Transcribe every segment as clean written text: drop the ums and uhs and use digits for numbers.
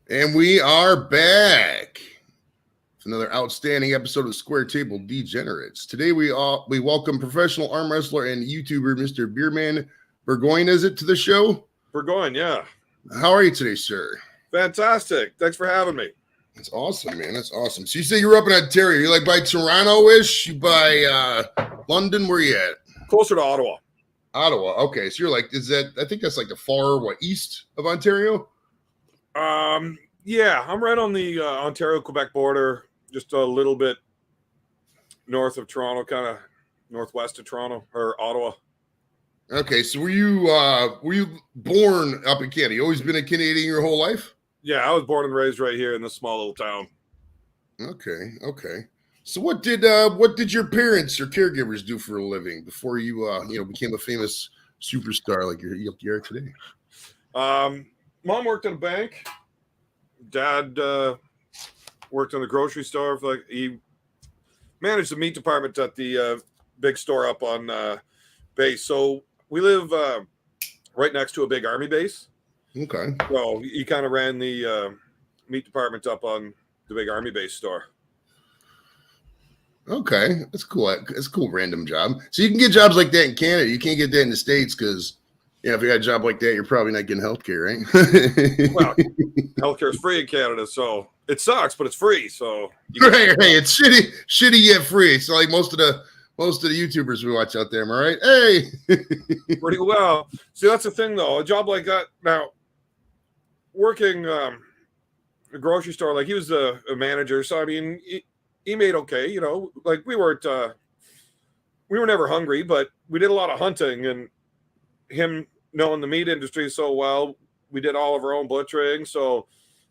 And we are back. It's another outstanding episode of Square Table Degenerates. Today we welcome professional arm wrestler and YouTuber Mr. Beerman Bourgoin, is it, to the show? Bourgoin, yeah. How are you today, sir? Fantastic. Thanks for having me. That's awesome, man. That's awesome. So you say you're up in Ontario. You're like by Toronto-ish? You by London? Where you at? Closer to Ottawa. Ottawa. Okay. So you're like, I think that's like the far, east of Ontario? Yeah, I'm right on the Ontario-Quebec border, just a little bit north of Toronto, kind of northwest of Toronto, or Ottawa. Okay, so were you born up in Canada? You always been a Canadian your whole life? Yeah, I was born and raised right here in this small little town. Okay. So what did your parents or caregivers do for a living before you became a famous superstar like you are today? Mom worked at a bank. Dad worked in the grocery store. He managed the meat department at the big store up on base. So we live right next to a big army base. Okay. So he kind of ran the meat department up on the big army base store. Okay, that's cool. That's a cool random job. So you can get jobs like that in Canada. You can't get that in the States because, if you got a job like that, you're probably not getting healthcare, right? Well, healthcare is free in Canada, so it sucks, but it's free. So right, it's shitty yet free. It's like most of the YouTubers we watch out there. Am I right? Hey, pretty well. See, that's the thing, though. A job like that now, working a grocery store, like he was a manager, so I mean, he made okay. Like we were never hungry, but we did a lot of hunting, and him knowing the meat industry so well, we did all of our own butchering. So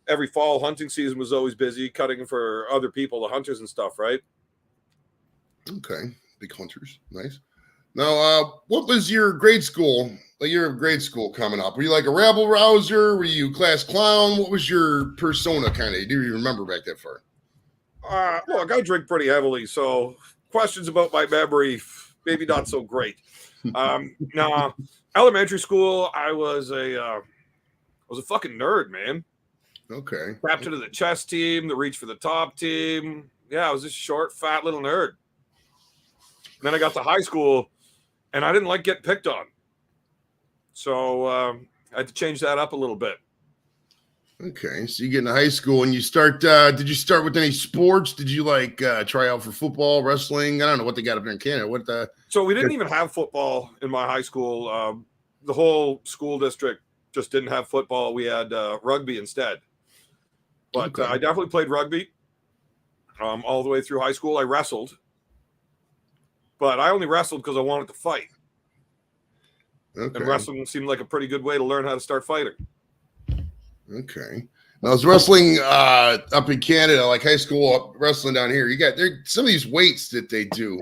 every fall hunting season was always busy cutting for other people, the hunters and stuff, right? Okay, big hunters, nice. Now, what was your grade school? Like your grade school coming up? Were you like a rabble rouser? Were you class clown? What was your persona kind of? Do you remember back that far? Look, I drink pretty heavily, so questions about my memory, maybe not so great. Now, elementary school, I was a fucking nerd, man. Okay. Captain of the chess team, the reach for the top team. Yeah, I was this short, fat little nerd. And then I got to high school, and I didn't like getting picked on. So I had to change that up a little bit. Okay, so you get into high school and you start. Did you start with any sports? Did you try out for football, wrestling? I don't know what they got up there in Canada. So we didn't even have football in my high school. The whole school district just didn't have football. We had rugby instead. But okay. I definitely played rugby all the way through high school. I wrestled, but I only wrestled because I wanted to fight. Okay. And wrestling seemed like a pretty good way to learn how to start fighting. Okay. Now, I was wrestling up in Canada, like high school wrestling down here. You got some of these weights that they do.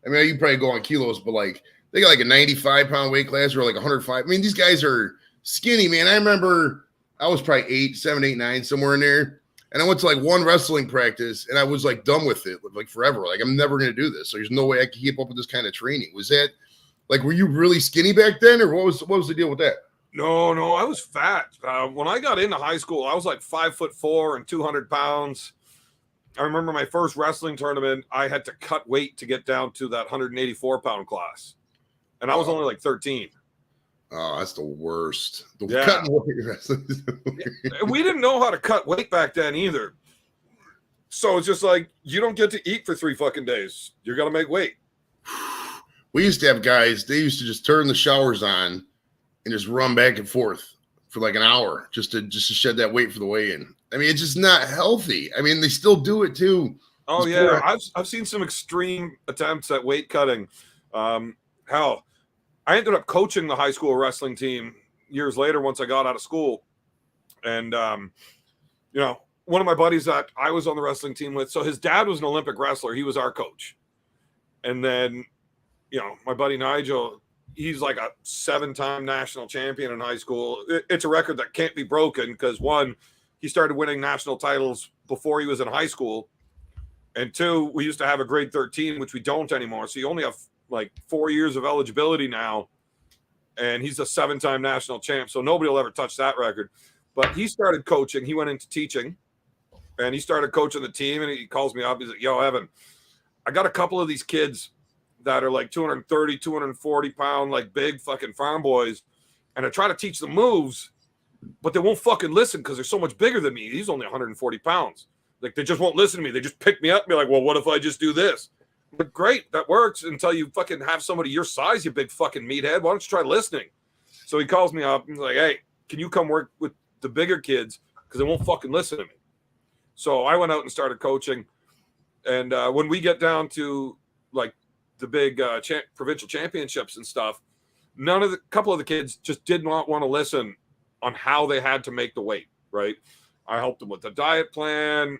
I mean, you probably go on kilos, but like they got like a 95-pound weight class or like 105. I mean, these guys are skinny, man. I remember I was probably 7, 8, 9, somewhere in there. And I went to like one wrestling practice and I was like done with it, like forever. Like, I'm never going to do this. So there's no way I can keep up with this kind of training. Was that like, were you really skinny back then, or what was the deal with that? No, I was fat. When I got into high school, I was like 5'4" and 200 pounds. I remember my first wrestling tournament, I had to cut weight to get down to that 184-pound class. And I was only like 13. Oh, that's the worst. Cutting weight wrestling. We didn't know how to cut weight back then either. So it's just like, you don't get to eat for 3 fucking days. You're going to make weight. We used to have guys, they used to just turn the showers on and just run back and forth for like an hour just to shed that weight for the weigh-in. I mean, it's just not healthy. I mean, they still do it too. Oh, yeah. I've seen some extreme attempts at weight cutting. Hell, I ended up coaching the high school wrestling team years later once I got out of school. And, one of my buddies that I was on the wrestling team with, so his dad was an Olympic wrestler. He was our coach. And then, my buddy Nigel, he's like a 7-time national champion in high school. It's a record that can't be broken because, 1, he started winning national titles before he was in high school. And 2, we used to have a grade 13, which we don't anymore. So you only have like 4 years of eligibility now. And he's a 7-time national champ. So nobody will ever touch that record. But he started coaching. He went into teaching, and he started coaching the team. And he calls me up. He's like, "Yo, Evan, I got a couple of these kids that are like 230, 240 pound, like big fucking farm boys, and I try to teach them moves, but they won't fucking listen because they're so much bigger than me. He's only 140 pounds. Like, they just won't listen to me. They just pick me up and be like, well, what if I just do this? But great, that works until you fucking have somebody your size, you big fucking meathead. Why don't you try listening?" So he calls me up and he's like, "Hey, can you come work with the bigger kids because they won't fucking listen to me?" So I went out and started coaching. And when we get down to like the big provincial championships and stuff, couple of the kids just did not want to listen on how they had to make the weight, right? I helped them with the diet plan,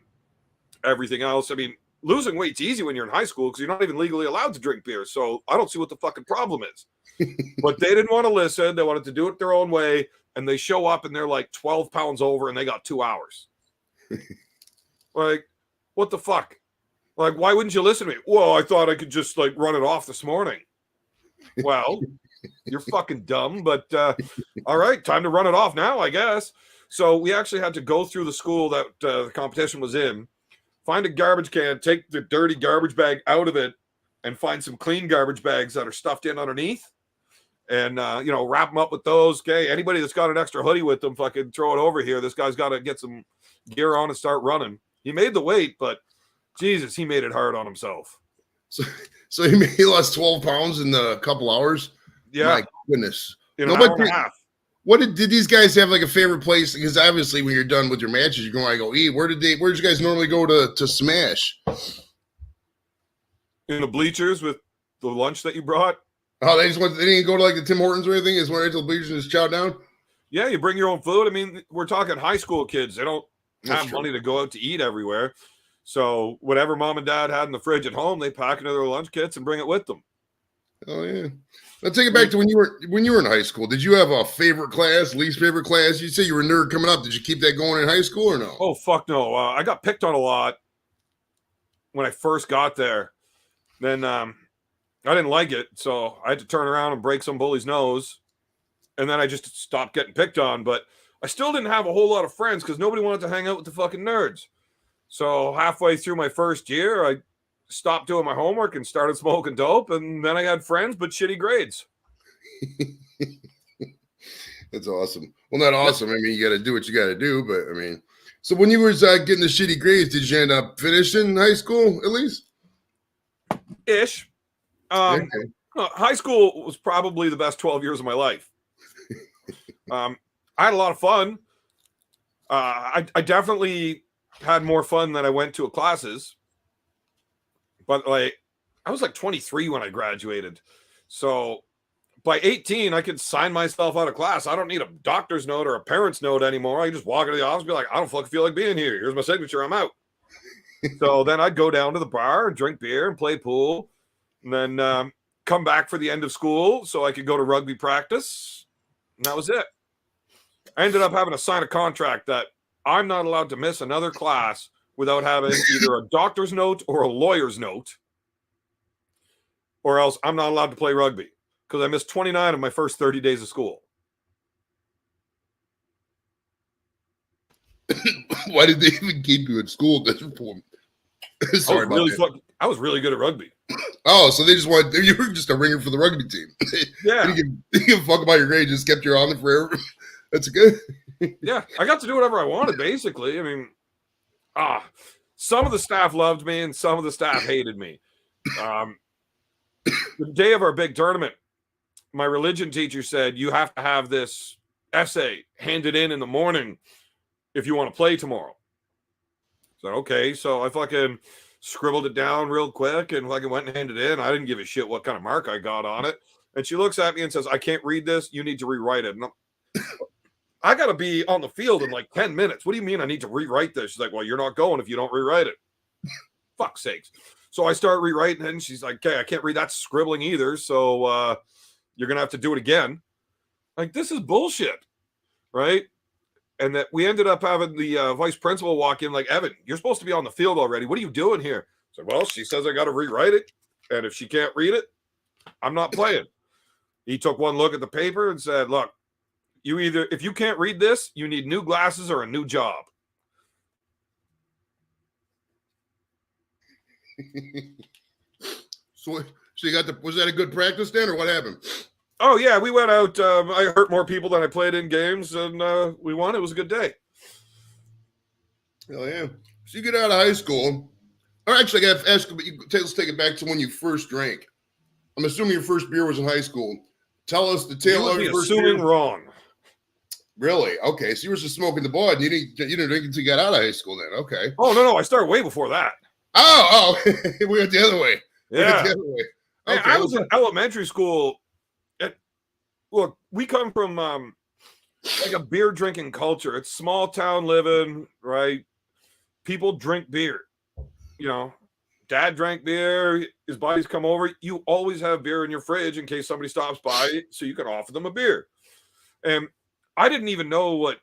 everything else. I mean, losing weight's easy when you're in high school because you're not even legally allowed to drink beer. So I don't see what the fucking problem is. But they didn't want to listen. They wanted to do it their own way. And they show up and they're like 12 pounds over and they got 2 hours. Like, what the fuck? Like, why wouldn't you listen to me? Well, I thought I could just like run it off this morning. Well, you're fucking dumb, but all right, time to run it off now, I guess. So we actually had to go through the school that the competition was in, find a garbage can, take the dirty garbage bag out of it, and find some clean garbage bags that are stuffed in underneath, and wrap them up with those. Okay, anybody that's got an extra hoodie with them, fucking throw it over here. This guy's got to get some gear on and start running. He made the weight, but Jesus, he made it hard on himself. So he lost 12 pounds in a couple hours. Yeah, my goodness. In an hour and a half. What did these guys have like a favorite place? Because obviously, when you're done with your matches, you're going to go eat. Where did you guys normally go to smash? In the bleachers with the lunch that you brought. Oh, they didn't go to like the Tim Hortons or anything. They just went right to the bleachers and just chow down. Yeah, you bring your own food. I mean, we're talking high school kids. They don't That's have true. money to go out to eat everywhere. So whatever mom and dad had in the fridge at home, they pack into their lunch kits and bring it with them. Oh yeah. Let's take it back to when you were in high school. Did you have a favorite class, least favorite class? You say you were a nerd coming up. Did you keep that going in high school or no? Oh fuck no! I got picked on a lot when I first got there. Then I didn't like it, so I had to turn around and break some bully's nose, and then I just stopped getting picked on. But I still didn't have a whole lot of friends because nobody wanted to hang out with the fucking nerds. So halfway through my first year, I stopped doing my homework and started smoking dope, and then I had friends but shitty grades. That's awesome. Well, not awesome. I mean, you got to do what you got to do, but I mean, so when you was getting the shitty grades, did you end up finishing high school at least? Ish. Okay. High school was probably the best 12 years of my life. I had a lot of fun. I definitely had more fun than I went to classes. But like, I was like 23 when I graduated. So by 18, I could sign myself out of class. I don't need a doctor's note or a parent's note anymore. I can just walk into the office and be like, I don't fucking feel like being here. Here's my signature. I'm out. So then I'd go down to the bar and drink beer and play pool, and then come back for the end of school so I could go to rugby practice. And that was it. I ended up having to sign a contract that I'm not allowed to miss another class without having either a doctor's note or a lawyer's note, or else I'm not allowed to play rugby because I missed 29 of my first 30 days of school. Why did they even keep you at school at this point? Sorry about that. I was really good at rugby. Oh, so they just wanted you were just a ringer for the rugby team. Yeah. You give a fuck about your grade, just kept you on there forever. That's good. Yeah, I got to do whatever I wanted, basically. I mean, some of the staff loved me and some of the staff hated me. The day of our big tournament, my religion teacher said, you have to have this essay handed in the morning if you want to play tomorrow. So, okay. So I fucking scribbled it down real quick and fucking went and handed it in. I didn't give a shit what kind of mark I got on it. And she looks at me and says, I can't read this. You need to rewrite it. And I got to be on the field in like 10 minutes. What do you mean I need to rewrite this? She's like, well, you're not going if you don't rewrite it. Fuck's sakes. So I start rewriting it, and she's like, okay, I can't read that scribbling either. So you're going to have to do it again. Like, this is bullshit. Right? And that we ended up having the vice principal walk in like, Evan, you're supposed to be on the field already. What are you doing here? So, well, she says I got to rewrite it. And if she can't read it, I'm not playing. He took one look at the paper and said, look, You either, if you can't read this, you need new glasses or a new job. So you got was that a good practice then, or what happened? Oh yeah, we went out. I hurt more people than I played in games, and we won. It was a good day. Hell yeah! So you get out of high school, or actually, I got to ask you, but let's take it back to when you first drank. I'm assuming your first beer was in high school. Tell us the tale of your first assuming beer. Wrong. Really? Okay, so you were just smoking the bud, and you didn't drink until you got out of high school. Then, okay. Oh no, I started way before that. Oh, we went the other way. Yeah. The other way. Okay. Okay, I was in elementary school. Look, we come from like a beer drinking culture. It's small town living, right? People drink beer. You know, dad drank beer. His buddies come over. You always have beer in your fridge in case somebody stops by, so you can offer them a beer. And I didn't even know what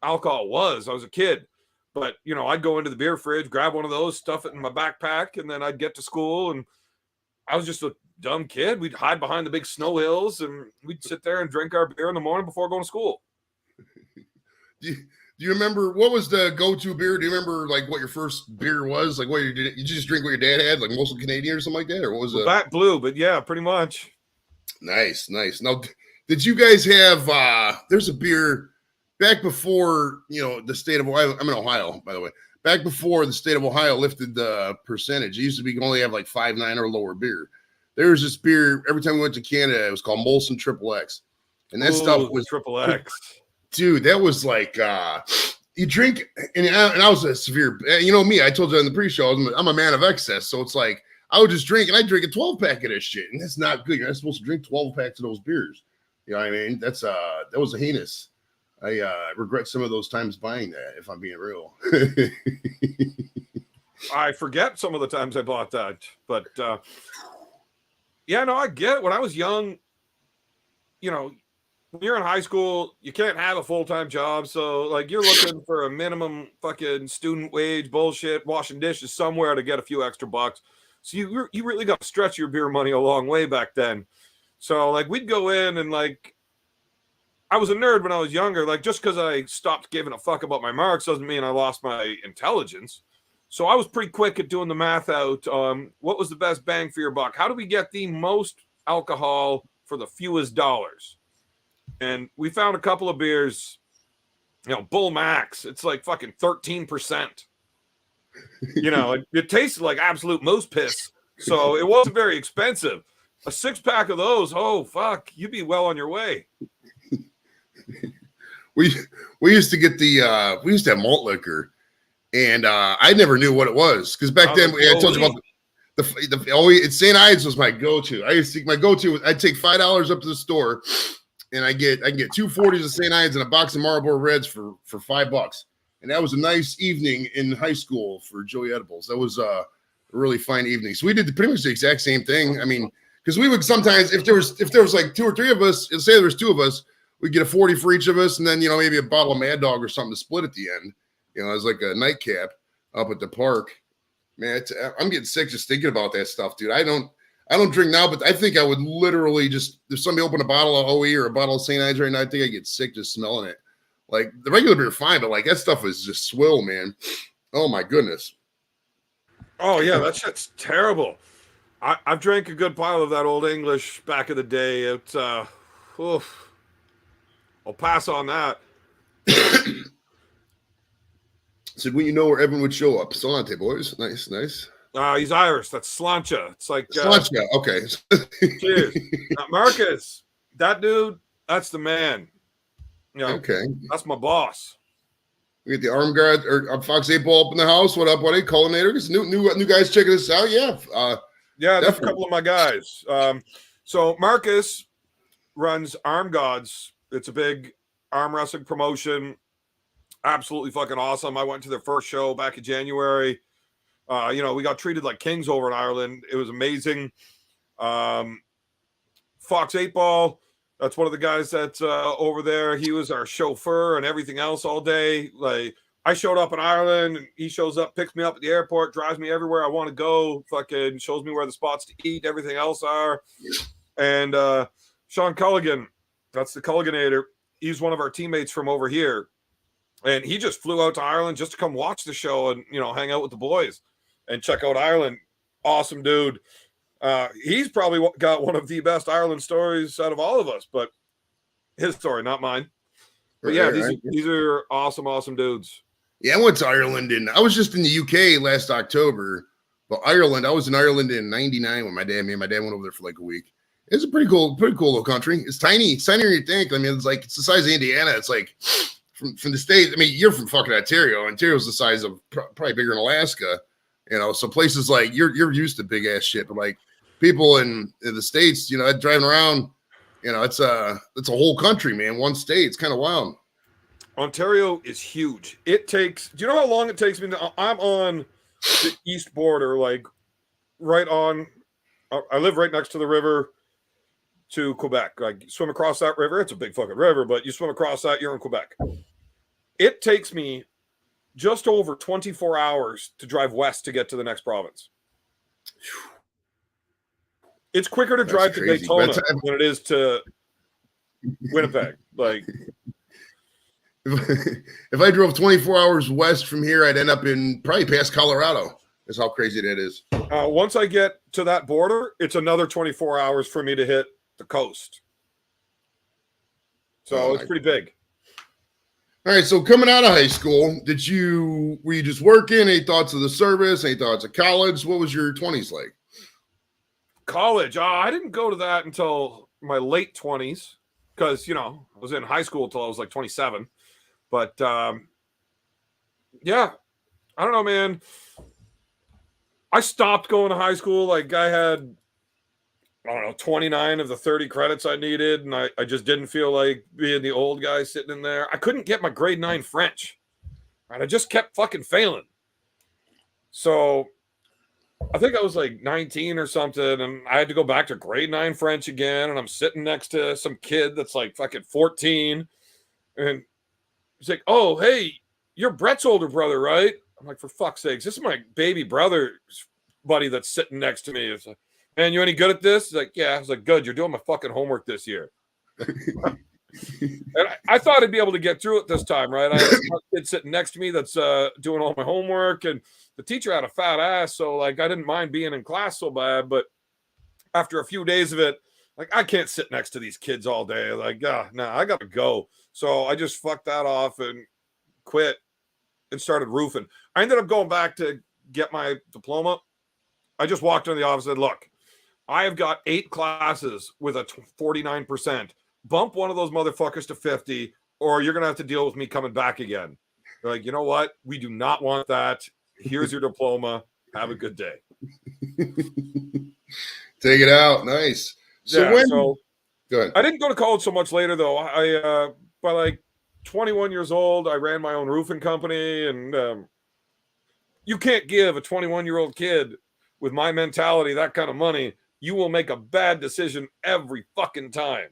alcohol was. I was a kid. But, you know, I'd go into the beer fridge, grab one of those, stuff it in my backpack, and then I'd get to school. And I was just a dumb kid. We'd hide behind the big snow hills, and we'd sit there and drink our beer in the morning before going to school. Do you remember, what was the go-to beer? Do you remember, like, what your first beer was? Like, what you did? You just drink what your dad had, like Molson Canadian or something like that? Or what was it? Back blue, but yeah, pretty much. Nice. Now, did you guys have, there's a beer back before, the state of Ohio. I'm in Ohio, by the way. Back before the state of Ohio lifted the percentage, it used to be you can only have like 5.9 or lower beer. There was this beer every time we went to Canada. It was called Molson Triple X, and that stuff was Triple X. Dude, that was like you drink, and I was a severe. You know me. I told you on the pre-show, I'm a man of excess, so it's like I would just drink, and I drink a 12-pack of this shit, and that's not good. You're not supposed to drink 12 packs of those beers. You know what I mean? That was a heinous. I regret some of those times buying that, if I'm being real. I forget some of the times I bought that, but yeah, no, I get it. When I was young, when you're in high school, you can't have a full-time job, so like you're looking for a minimum fucking student wage bullshit, washing dishes somewhere to get a few extra bucks. So you really got to stretch your beer money a long way back then. So like we'd go in and like. I was a nerd when I was younger. Like, just because I stopped giving a fuck about my marks doesn't mean I lost my intelligence. So I was pretty quick at doing the math out. What was the best bang for your buck? How do we get the most alcohol for the fewest dollars? And we found a couple of beers, Bull Max. It's like fucking 13%. It tasted like absolute moose piss. So it wasn't very expensive. A 6-pack of those, oh, fuck, you'd be well on your way. We used to get we used to have malt liquor, and I never knew what it was because back then I told you about it's St. Ides was my go-to. I used to my go-to. I'd take $5 up to the store, and I can get 240s of St. Ides and a box of Marlboro Reds for $5, and that was a nice evening in high school for Joey Edibles. That was a really fine evening. So we did pretty much the exact same thing. I mean, because we would sometimes if there was like 2 or 3 of us, and say there was 2 of us. We get a 40 for each of us, and then maybe a bottle of Mad Dog or something to split at the end. It's like a nightcap up at the park. Man, I'm getting sick just thinking about that stuff, dude. I don't drink now, but I think I would literally just if somebody opened a bottle of OE or a bottle of St. Ides right now, I think I get sick just smelling it. Like the regular beer, fine, but like that stuff is just swill, man. Oh my goodness. Oh yeah, that shit's terrible. I've drank a good pile of that Old English back in the day. It's I'll pass on that. Said when you know where Evan would show up. Salante, boys. Nice. He's Irish. That's Slancha. It's like Slancha. Okay. Cheers. Marcus, that dude, that's the man. Okay. That's my boss. We get the arm guard or Fox 8 Ball up in the house. What up, buddy? Culinators. New guys checking this out. Yeah. Yeah, that's a couple of my guys. So Marcus runs Arm Gods. It's a big arm wrestling promotion. Absolutely fucking awesome. I went to their first show back in January. We got treated like kings over in Ireland. It was amazing. Fox 8 Ball, that's one of the guys that's over there. He was our chauffeur and everything else all day. Like I showed up in Ireland, and he shows up, picks me up at the airport, drives me everywhere I want to go, fucking shows me where the spots to eat, everything else are. And Sean Culligan, that's the Culliganator. he's one of our teammates from over here, and he just flew out to Ireland just to come watch the show and, you know, hang out with the boys and check out Ireland. Awesome dude. He's probably got one of the best Ireland stories out of all of us, but his story, not mine. But yeah, these are awesome dudes. Yeah, I went to Ireland, and I was just in the UK last October. But Ireland, I was in Ireland in '99 when me and my dad went over there for like a week. It's a pretty cool little country. It's tiny. It's tinier than you think. I mean, it's the size of Indiana. It's like from the States. I mean, you're from fucking Ontario. Ontario's the size of probably bigger than Alaska. You know, so places like you're used to big ass shit, but like people in the States, you know, driving around, you know, it's a whole country, man. One state. It's kind of wild. Ontario is huge. Do you know how long it takes me I'm on the east border, like right on, I live right next to the river to Quebec. Like, swim across that river. It's a big fucking river, but you swim across that, you're in Quebec. It takes me just over 24 hours to drive west to get to the next province. It's quicker to drive to Daytona than it is to Winnipeg. Like, if I drove 24 hours west from here, I'd end up in probably past Colorado. That's how crazy that is. Once I get to that border, it's another 24 hours for me to hit the coast. So it's pretty big. All right. So coming out of high school, were you just working? Any thoughts of the service? Any thoughts of college? What was your 20s like? College. I didn't go to that until my late 20s because, you know, I was in high school until I was like 27. But, yeah, I don't know, man. I stopped going to high school. Like, I had, I don't know, 29 of the 30 credits I needed, and I just didn't feel like being the old guy sitting in there. I couldn't get my grade 9 French, and I just kept fucking failing. So I think I was like 19 or something, and I had to go back to grade 9 French again, and I'm sitting next to some kid that's like fucking 14, and he's like, "Oh, hey, you're Brett's older brother, right?" I'm like, "For fuck's sakes, this is my baby brother's buddy that's sitting next to me." It's like, "Man, you any good at this?" He's like, "Yeah." I was like, "Good, you're doing my fucking homework this year." And I thought I'd be able to get through it this time, right? I had a kid sitting next to me that's doing all my homework, and the teacher had a fat ass, so like I didn't mind being in class so bad. But after a few days of it, like, I can't sit next to these kids all day. Like, I gotta go. So I just fucked that off and quit and started roofing. I ended up going back to get my diploma. I just walked into the office and said, "Look, I have got 8 classes with a 49%. Bump one of those motherfuckers to 50, or you're going to have to deal with me coming back again." They're like, "You know what? We do not want that. Here's your diploma. Have a good day." Take it out. Nice. So go ahead. I didn't go to college so much later, though. I by like 21 years old, I ran my own roofing company, and you can't give a 21-year-old kid with my mentality that kind of money. You will make a bad decision every fucking time.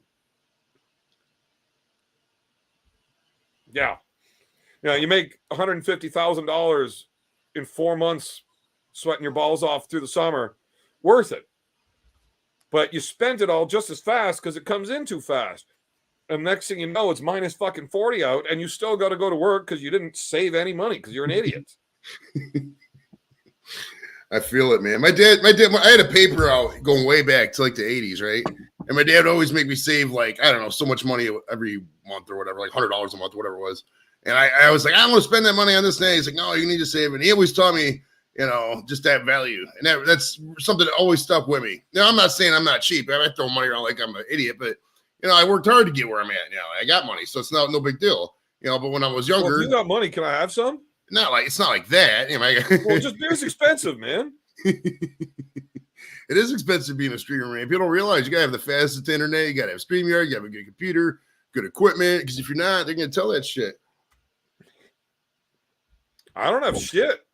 Yeah. Yeah, you make $150,000 in 4 months sweating your balls off through the summer. Worth it. But you spent it all just as fast because it comes in too fast. And next thing you know, it's minus fucking 40 out, and you still got to go to work because you didn't save any money because you're an idiot. I feel it, man. My dad, I had a paper out going way back to like the 80s, right? And my dad would always make me save, like, I don't know, so much money every month or whatever, like $100 a month, whatever it was. And I was like, "I don't want to spend that money on this day." He's like, "No, you need to save it." And he always taught me, you know, just that value. And that's something that always stuck with me. Now, I'm not saying I'm not cheap. I throw money around like I'm an idiot, but, you know, I worked hard to get where I'm at. You know, I got money, so it's no big deal. You know, but when I was younger. Well, if you got money, can I have some? It's not like that. You know, well, just beer's expensive, man. It is expensive being a streamer, man. People don't realize you gotta have the fastest internet, you gotta have StreamYard, you gotta have a good computer, good equipment. Because if you're not, they're gonna tell that shit. I don't have shit.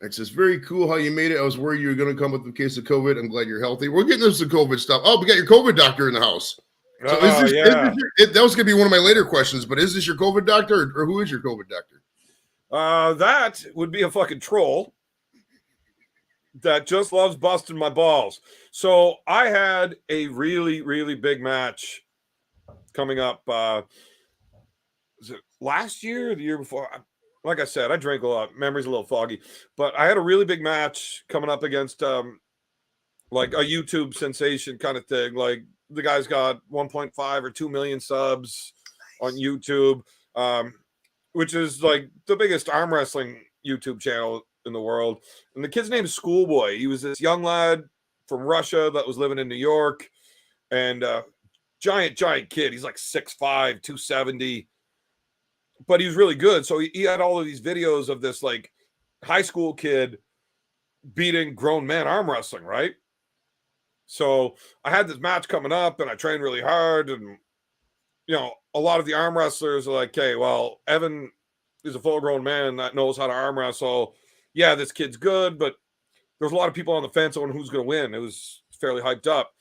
It's just very cool how you made it. I was worried you were gonna come with a case of COVID. I'm glad you're healthy. We're getting into some COVID stuff. Oh, we got your COVID doctor in the house. So that was gonna be one of my later questions, but is this your COVID doctor, or who is your COVID doctor? That would be a fucking troll that just loves busting my balls. So I had a really, really big match coming up. Was it last year or the year before? Like I said, I drink a lot. Memory's a little foggy. But I had a really big match coming up against like a YouTube sensation kind of thing. Like the guy's got 1.5 or 2 million subs on YouTube, which is like the biggest arm wrestling YouTube channel in the world. And the kid's name is Schoolboy. He was this young lad from Russia that was living in New York, and giant kid. He's like 6'5", 270, but he was really good. So he had all of these videos of this like high school kid beating grown men arm wrestling, right? So I had this match coming up, and I trained really hard, and a lot of the arm wrestlers are like, "Okay, well, Evan is a full-grown man that knows how to arm wrestle. Yeah, this kid's good," but there's a lot of people on the fence on who's going to win. It was fairly hyped up.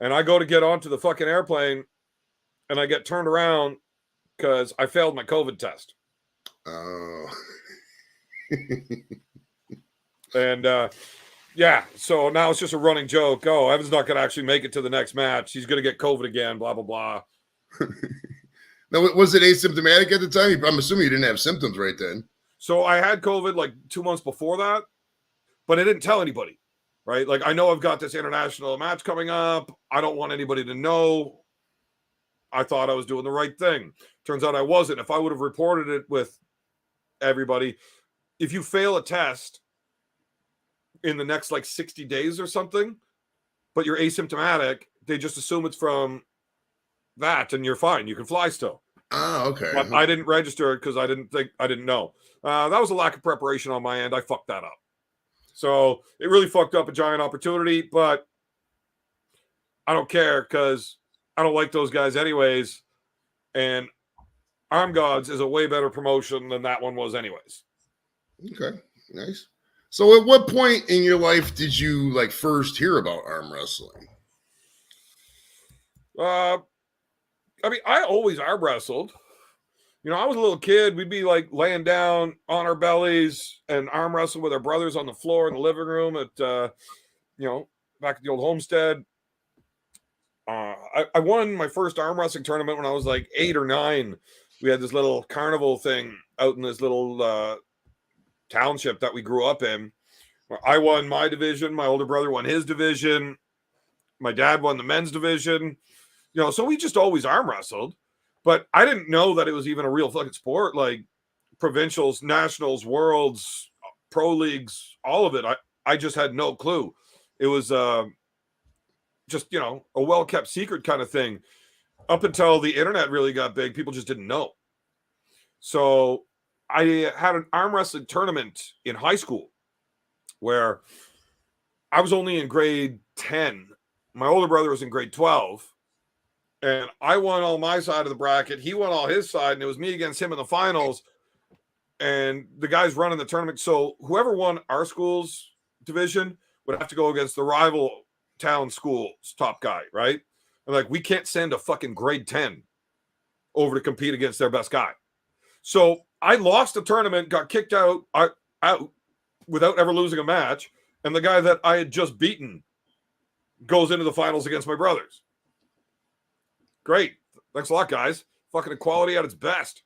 And I go to get onto the fucking airplane, and I get turned around because I failed my COVID test. Oh. And yeah, so now it's just a running joke. Oh, Evan's not going to actually make it to the next match. He's going to get COVID again, blah, blah, blah. Now, was it asymptomatic at the time? I'm assuming you didn't have symptoms right then. So I had COVID like 2 months before that, but I didn't tell anybody, right? Like, I know I've got this international match coming up. I don't want anybody to know. I thought I was doing the right thing. Turns out I wasn't. If I would have reported it with everybody, if you fail a test in the next like 60 days or something, but you're asymptomatic, they just assume it's from that and you're fine. You can fly still. Oh, okay. But I didn't register it because I didn't know. That was a lack of preparation on my end. I fucked that up. So it really fucked up a giant opportunity, but I don't care because I don't like those guys anyways. And Arm Gods is a way better promotion than that one was anyways. Okay, nice. So at what point in your life did you like first hear about arm wrestling? I mean, I always arm wrestled. I was a little kid. We'd be like laying down on our bellies and arm wrestle with our brothers on the floor in the living room at, back at the old homestead. I won my first arm wrestling tournament when I was like 8 or 9. We had this little carnival thing out in this little township that we grew up in. I won my division. My older brother won his division. My dad won the men's division. So we just always arm wrestled. But I didn't know that it was even a real fucking sport, like provincials, nationals, worlds, pro leagues, all of it. I just had no clue. It was just, a well-kept secret kind of thing. Up until the internet really got big, people just didn't know. So I had an arm wrestling tournament in high school where I was only in grade 10. My older brother was in grade 12. And I won all my side of the bracket. He won all his side, and it was me against him in the finals. And the guys running the tournament. So whoever won our school's division would have to go against the rival town school's top guy, right? And like, we can't send a fucking grade 10 over to compete against their best guy. So I lost the tournament, got kicked out without ever losing a match. And the guy that I had just beaten goes into the finals against my brothers. Great. Thanks a lot, guys. Fucking equality at its best.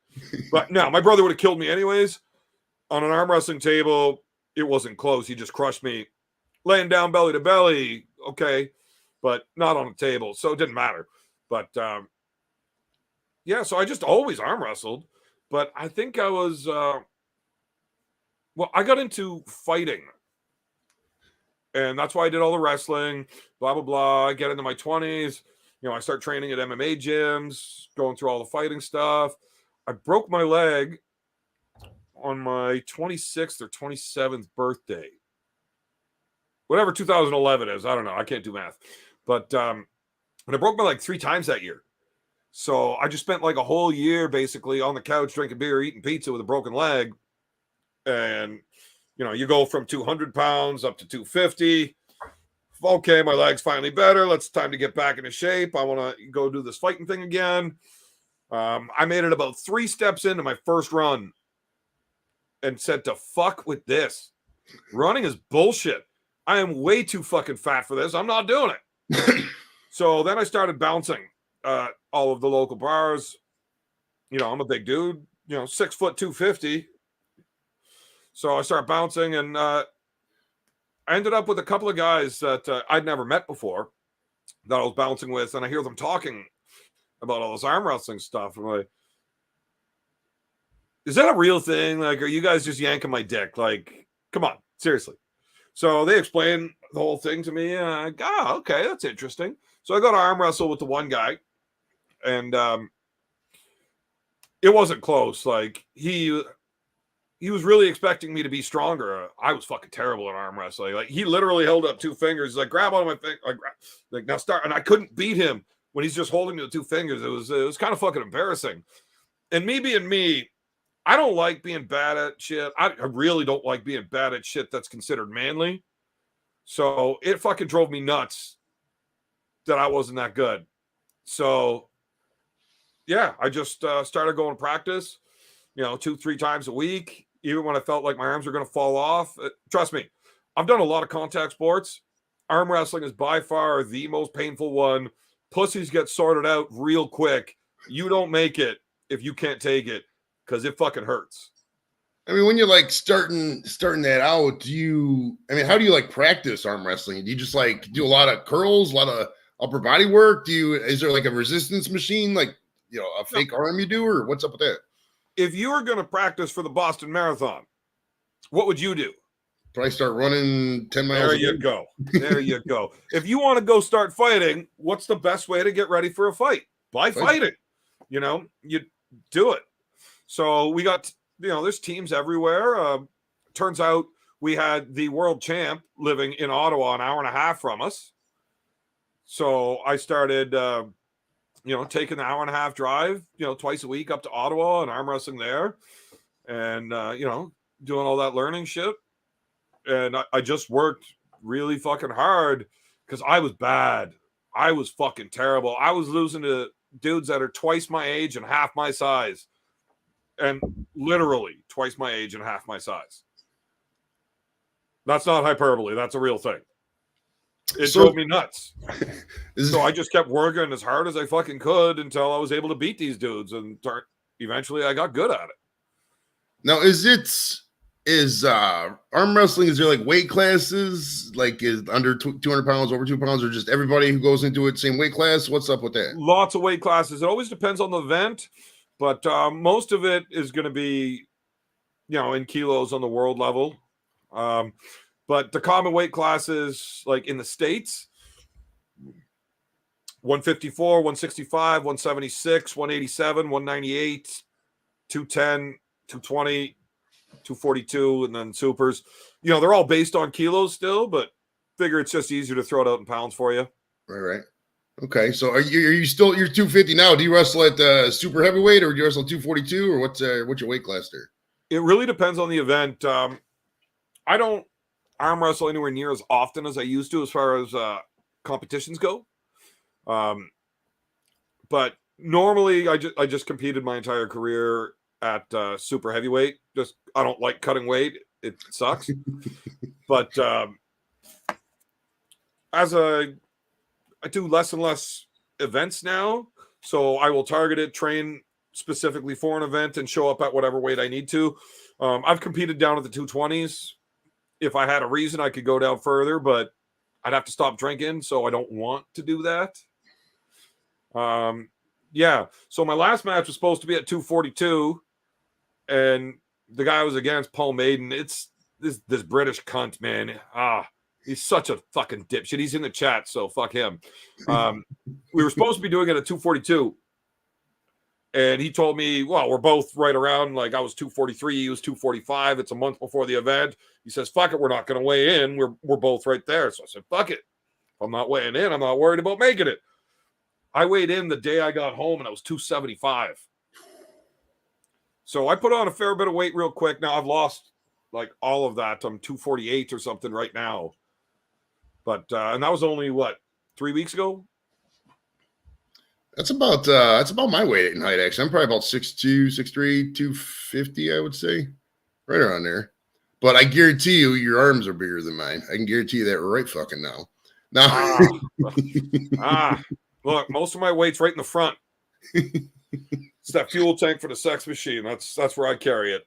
But no, my brother would have killed me anyways. On an arm wrestling table, it wasn't close. He just crushed me. Laying down belly to belly, okay, but not on a table. So it didn't matter. But yeah, so I just always arm wrestled. But I think I was, I got into fighting. And that's why I did all the wrestling, blah, blah, blah. I get into my 20s. I start training at MMA gyms, going through all the fighting stuff. I broke my leg on my 26th or 27th birthday. Whatever 2011 is. I don't know. I can't do math. But and I broke my leg 3 times that year. So I just spent like a whole year basically on the couch drinking beer, eating pizza with a broken leg. And, you go from 200 pounds up to 250. Okay, my leg's finally better. Time to get back into shape. I want to go do this fighting thing again. I made it about 3 steps into my first run and said to fuck with this. Running is bullshit. I am way too fucking fat for this. I'm not doing it. So then I started bouncing all of the local bars. You know, I'm a big dude, 6 foot 250. So I start bouncing, and I ended up with a couple of guys that I'd never met before that I was bouncing with, and I hear them talking about all this arm wrestling stuff. I'm like, is that a real thing? Like, are you guys just yanking my dick? Like, come on, seriously. So they explain the whole thing to me, and I go, oh, okay, that's interesting. So I go to arm wrestle with the one guy, and it wasn't close. Like, he was really expecting me to be stronger. I was fucking terrible at arm wrestling. Like, he literally held up 2 fingers, like, grab one of my fingers, like now start, and I couldn't beat him when he's just holding me with 2 fingers. It was kind of fucking embarrassing. And me being me, I don't like being bad at shit. I really don't like being bad at shit that's considered manly. So it fucking drove me nuts that I wasn't that good. So yeah, I just started going to practice, 2-3 times a week, even when I felt like my arms were going to fall off. Trust me, I've done a lot of contact sports. Arm wrestling is by far the most painful one. Pussies get sorted out real quick. You don't make it if you can't take it, because it fucking hurts. I mean, when you're like starting that out, how do you like practice arm wrestling? Do you just like do a lot of curls, a lot of upper body work? Is there like a resistance machine, like, a fake arm you do, or what's up with that? If you were going to practice for the Boston Marathon, what would you do? Probably start running 10 miles. There you go. There you go. If you want to go start fighting, what's the best way to get ready for a fight? By fighting. You do it. So we got, there's teams everywhere. Turns out we had the world champ living in Ottawa, an hour and a half from us. So I started, taking the hour and a half drive, twice a week up to Ottawa and arm wrestling there, and, doing all that learning shit. And I just worked really fucking hard because I was bad. I was fucking terrible. I was losing to dudes that are twice my age and half my size. And literally twice my age and half my size. That's not hyperbole. That's a real thing. It drove me nuts. So I just kept working as hard as I fucking could until I was able to beat these dudes. And eventually I got good at it. Now, is arm wrestling, is there like weight classes, like is under 200 pounds, over 2 pounds, or just everybody who goes into it same weight class? What's up with that? Lots of weight classes. It always depends on the event. But most of it is going to be, in kilos on the world level. But the common weight classes, like in the States, 154, 165, 176, 187, 198, 210, 220, 242, and then supers. They're all based on kilos still, but figure it's just easier to throw it out in pounds for you. Right. Okay, so are you still, you're 250 now? Do you wrestle at super heavyweight, or do you wrestle 242, or what's your weight class there? It really depends on the event. I don't arm wrestle anywhere near as often as I used to as far as competitions go. But normally I just competed my entire career at super heavyweight. Just I don't like cutting weight. It sucks. But I do less and less events now, so I will target it, train specifically for an event, and show up at whatever weight I need to. I've competed down at the 220s. If I had a reason, I could go down further, but I'd have to stop drinking, so I don't want to do that. Yeah, so my last match was supposed to be at 242, and the guy I was against, Paul Maiden, it's this British cunt, man. He's such a fucking dipshit. He's in the chat, so fuck him. We were supposed to be doing it at 242. And he told me, well, we're both right around, like I was 243, he was 245. It's a month before the event. He says, fuck it, we're not going to weigh in. We're both right there. So I said, fuck it. If I'm not weighing in, I'm not worried about making it. I weighed in the day I got home, and I was 275. So I put on a fair bit of weight real quick. Now I've lost like all of that. I'm 248 or something right now. But and that was only 3 weeks ago. That's about my weight in height, actually. I'm probably about 6'2", 6'3", 250, I would say, right around there. But I guarantee you, your arms are bigger than mine. I can guarantee you that right fucking now. Look, most of my weight's right in the front. It's that fuel tank for the sex machine. That's where I carry it.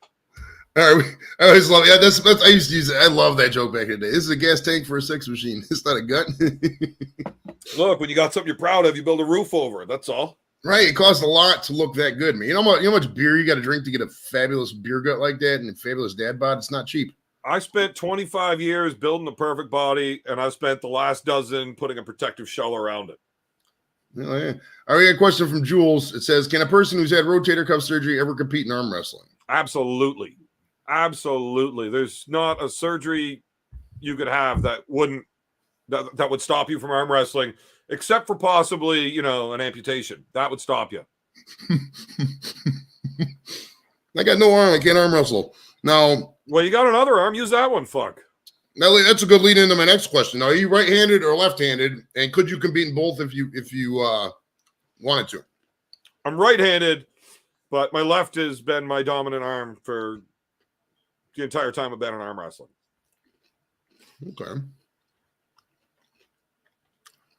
All right, I always love. Yeah, that's I used to use it. I love that joke back in the day. This is a gas tank for a sex machine. It's not a gun. Look, when you got something you're proud of, you build a roof over it. That's all. Right. It costs a lot to look that good, man. You know how much beer you got to drink to get a fabulous beer gut like that and a fabulous dad bod? It's not cheap. I spent 25 years building the perfect body, and I spent the last dozen putting a protective shell around it. Oh, yeah. All right, we got a question from Jules. It says, can a person who's had rotator cuff surgery ever compete in arm wrestling? Absolutely. Absolutely. There's not a surgery you could have that would stop you from arm wrestling, except for possibly, an amputation. That would stop you. I got no arm. I can't arm wrestle. Now, well, you got another arm. Use that one. Fuck. Now, that's a good lead into my next question. Now, are you right-handed or left-handed? And could you compete in both if you wanted to? I'm right-handed, but my left has been my dominant arm for the entire time I've been in arm wrestling. Okay.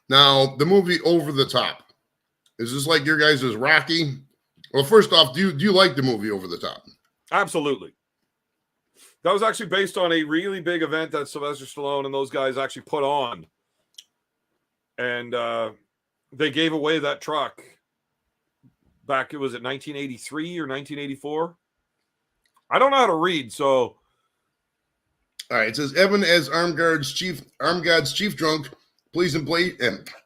Now, the movie Over the Top. Is this like your guys' Rocky? Well, first off, do you like the movie Over the Top? Absolutely. That was actually based on a really big event that Sylvester Stallone and those guys actually put on. And they gave away that truck back, was it 1983 or 1984? I don't know how to read, so. All right, it says, Evan as Armed God's chief drunk, please and play.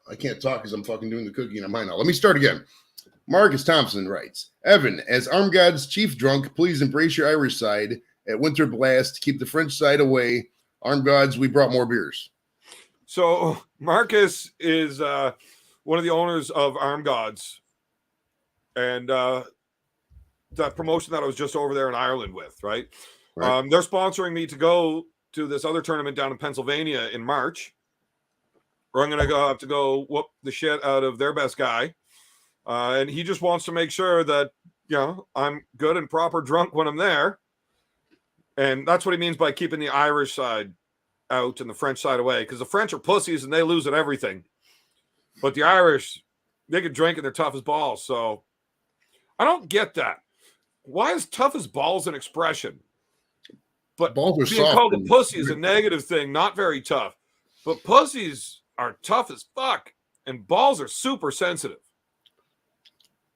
I can't talk because I'm fucking doing the cookie and I'm high now. Let me start again. Marcus Thompson writes, Evan, as Armed God's chief drunk, please embrace your Irish side. At Winter Blast, keep the French side away. Armed Gods, we brought more beers. So Marcus is one of the owners of Armed Gods, and that promotion that I was just over there in Ireland with, right? They're sponsoring me to go to this other tournament down in Pennsylvania in March, where I'm going to have to go whoop the shit out of their best guy, and he just wants to make sure that I'm good and proper drunk when I'm there. And that's what he means by keeping the Irish side out and the French side away. Because the French are pussies and they lose at everything. But the Irish, they can drink and they're tough as balls. So I don't get that. Why is tough as balls an expression? But balls are being soft called a pussy is a negative thing, not very tough. But pussies are tough as fuck. And balls are super sensitive.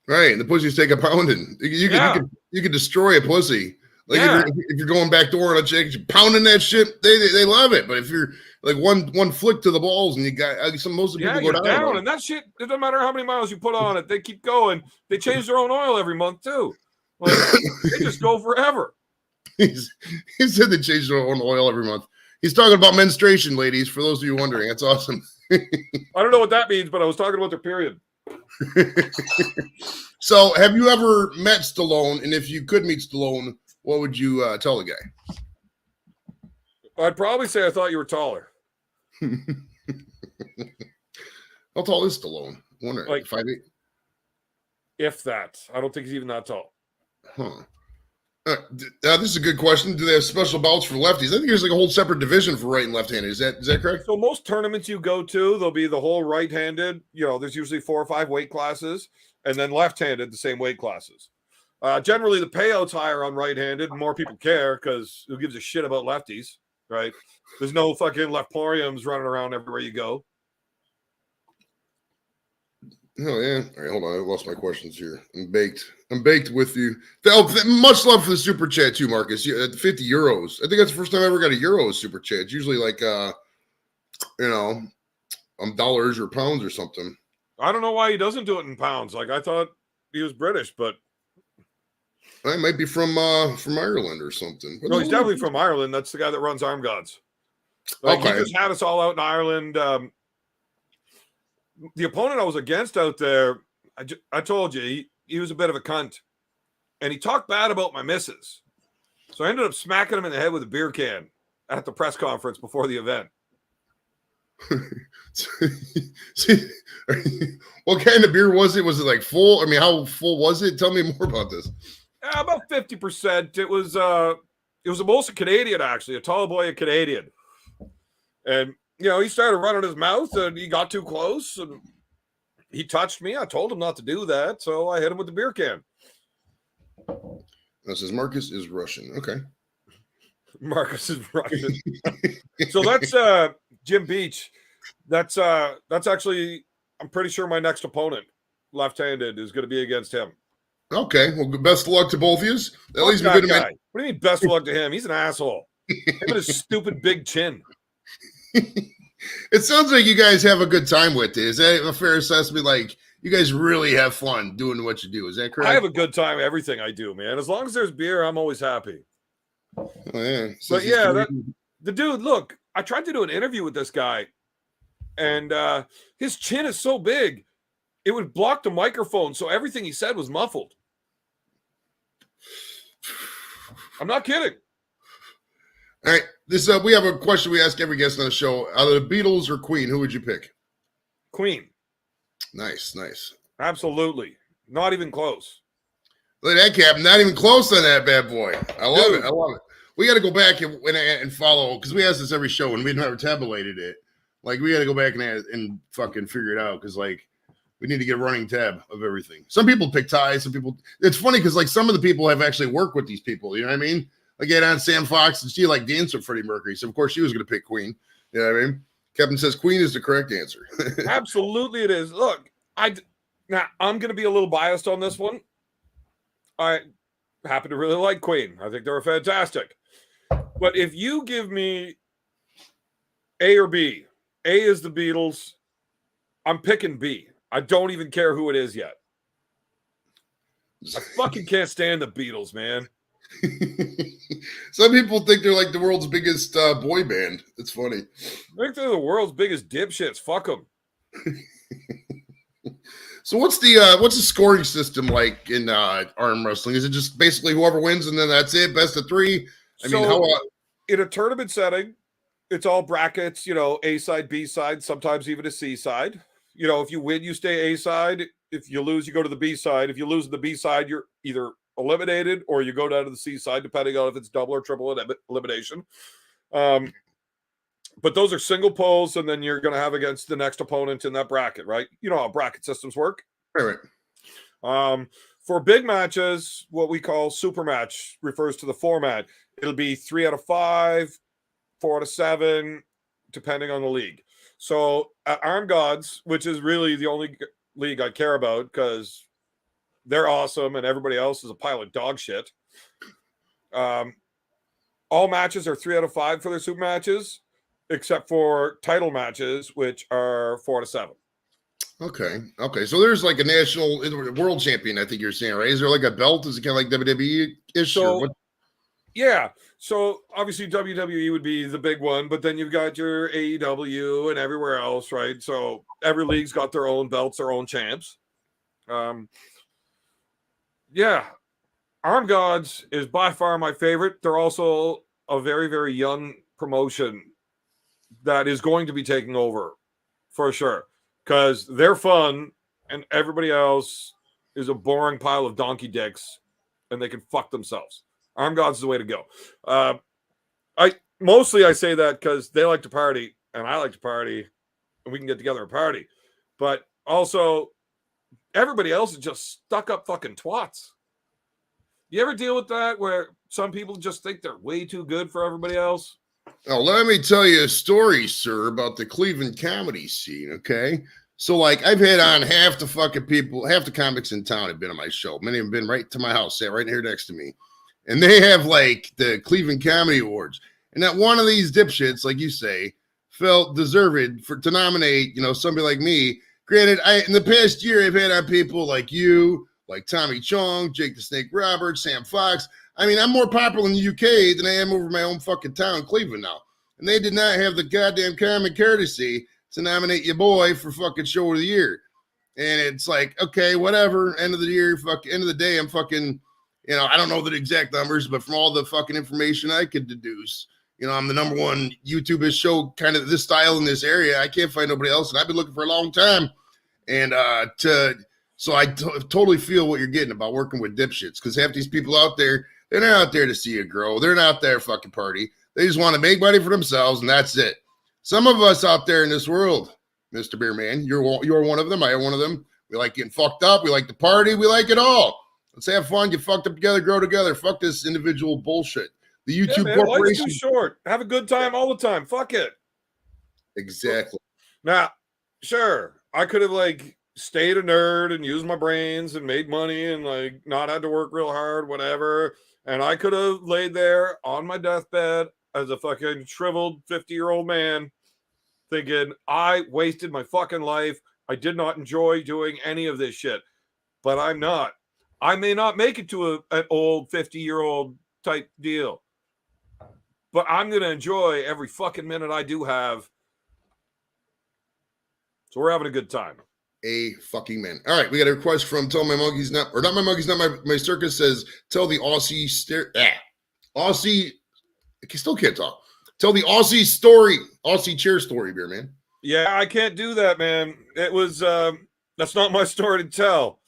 Right. And the pussies take a pounding. You can destroy a pussy. Like if you're going back door on a chick, you're pounding that shit, they love it. But if you're like one flick to the balls and you got most of the people go down. And that shit, it doesn't matter how many miles you put on it, they keep going. They change their own oil every month too. Like they just go forever. He said they change their own oil every month. He's talking about menstruation, ladies, for those of you wondering. That's awesome. I don't know what that means, but I was talking about their period. So have you ever met Stallone? And if you could meet Stallone, what would you tell the guy? I'd probably say I thought you were taller. How tall is Stallone? I wonder, like 5'8"? If that. I don't think he's even that tall. Huh. This is a good question. Do they have special bouts for lefties? I think there's like a whole separate division for right and left-handed. Is that correct? So most tournaments you go to, there'll be the whole right-handed. There's usually 4 or 5 weight classes, and then left-handed, the same weight classes. Generally, the payout's higher on right-handed, and more people care because who gives a shit about lefties, right? There's no fucking leftporiums running around everywhere you go. Oh, yeah. All right, hold on. I lost my questions here. I'm baked with you. Much love for the super chat, too, Marcus. 50 euros. I think that's the first time I ever got a euro super chat. It's usually like, dollars or pounds or something. I don't know why he doesn't do it in pounds. Like, I thought he was British, but I might be from Ireland or something. No, he's definitely from Ireland. That's the guy that runs Armed Gods. Like, okay. He just had us all out in Ireland. The opponent I was against out there, I told you, he was a bit of a cunt. And he talked bad about my missus. So I ended up smacking him in the head with a beer can at the press conference before the event. What kind of beer was it? Was it like full? I mean, how full was it? Tell me more about this. About 50%. It was a Molson Canadian, actually, a tall boy, a Canadian. And, he started running his mouth and he got too close. And he touched me. I told him not to do that, so I hit him with the beer can. That says Marcus is Russian. Okay. Marcus is Russian. So that's Jim Beach. That's actually, I'm pretty sure my next opponent, left-handed, is going to be against him. Okay. Well, best of luck to both of you. At least we that could guy. have What do you mean best of luck to him? He's an asshole. Him and his stupid big chin. It sounds like you guys have a good time with it. Is that a fair assessment? Like, you guys really have fun doing what you do. Is that correct? I have a good time everything I do, man. As long as there's beer, I'm always happy. Oh, yeah. But yeah, the dude, look, I tried to do an interview with this guy, and his chin is so big, it would block the microphone, so everything he said was muffled. I'm not kidding. All right. This we have a question we ask every guest on the show. Either the Beatles or Queen, who would you pick? Queen. Nice, nice. Absolutely. Not even close. Look at that, Cap. Not even close on that bad boy. I love it. I love it. We got to go back and follow, because we ask this every show and we've never tabulated it. Like, we got to go back and fucking figure it out, because, like, we need to get a running tab of everything. Some people pick ties. Some people. It's funny because, like, some of the people have actually worked with these people. You know what I mean? Like, get on Sam Fox, and she like danced with Freddie Mercury. So of course she was going to pick Queen. You know what I mean? Kevin says Queen is the correct answer. Absolutely, it is. Look, now I'm going to be a little biased on this one. I happen to really like Queen. I think they're fantastic. But if you give me A or B, A is the Beatles. I'm picking B. I don't even care who it is yet. I fucking can't stand the Beatles, man. Some people think they're like the world's biggest boy band. It's funny. I think they're the world's biggest dipshits. Fuck them. So what's the scoring system like in arm wrestling? Is it just basically whoever wins and then that's it, best of three? I mean, how in a tournament setting, it's all brackets, you know, A side, B side, sometimes even a C side. You know, if you win, you stay A side. If you lose, you go to the B side. If you lose the B side, you're either eliminated or you go down to the C side, depending on if it's double or triple elimination. But those are single polls, and then you're going to have against the next opponent in that bracket, right? You know how bracket systems work. right. For big matches, what we call super match refers to the format. It'll be 3 out of 5, 4 out of 7, depending on the league. So at Arm Gods, which is really the only league I care about because they're awesome and everybody else is a pile of dog shit. All matches are 3 out of 5 for their super matches, except for title matches, which are 4 out of 7. Okay. So there's like a national world champion, I think you're saying, right? Is there like a belt? Is it kind of like WWE-ish? So, yeah. So obviously WWE would be the big one, but then you've got your AEW and everywhere else, right? So every league's got their own belts, their own champs. Yeah. Arm Gods is by far my favorite. They're also a very, very young promotion that is going to be taking over for sure, because they're fun and everybody else is a boring pile of donkey dicks and they can fuck themselves. Arm Gods is the way to go. I say that because they like to party and I like to party and we can get together and party. But also everybody else is just stuck up fucking twats. You ever deal with that where some people just think they're way too good for everybody else? Oh, let me tell you a story, sir, about the Cleveland comedy scene, okay? So, like, I've had on half the comics in town have been on my show. Many have been right to my house, sat right here next to me. And they have, like, the Cleveland Comedy Awards. And that one of these dipshits, like you say, felt deserved to nominate, you know, somebody like me. Granted, in the past year, I've had on people like you, like Tommy Chong, Jake the Snake Roberts, Sam Fox. I mean, I'm more popular in the UK than I am over my own fucking town, Cleveland, now. And they did not have the goddamn common courtesy to nominate your boy for fucking show of the year. And it's like, okay, whatever. End of the year, end of the day, I'm fucking, you know, I don't know the exact numbers, but from all the fucking information I could deduce, you know, I'm the number one YouTuber show kind of this style in this area. I can't find nobody else. And I've been looking for a long time. And so I totally feel what you're getting about working with dipshits, because half these people out there, they're not out there to see it grow. They're not there fucking party. They just want to make money for themselves, and that's it. Some of us out there in this world, Mr. Beerman. You're one of them. I am one of them. We like getting fucked up. We like to party. We like it all. Let's have fun. Get fucked up together. Grow together. Fuck this individual bullshit. The YouTube man, corporation. Life's too short. Have a good time all the time. Fuck it. Exactly. Now, sure, I could have like stayed a nerd and used my brains and made money and like not had to work real hard, whatever. And I could have laid there on my deathbed as a fucking shriveled 50-year-old man thinking I wasted my fucking life. I did not enjoy doing any of this shit. But I'm not. I may not make it to an old 50-year-old type deal. But I'm going to enjoy every fucking minute I do have. So we're having a good time. A fucking man. All right, we got a request from Tell My Monkeys Not, or not my monkeys, not my circus says, tell the Aussie Aussie, I still can't talk. Tell the Aussie story, Aussie chair story, Beerman. Yeah, I can't do that, man. It was, that's not my story to tell.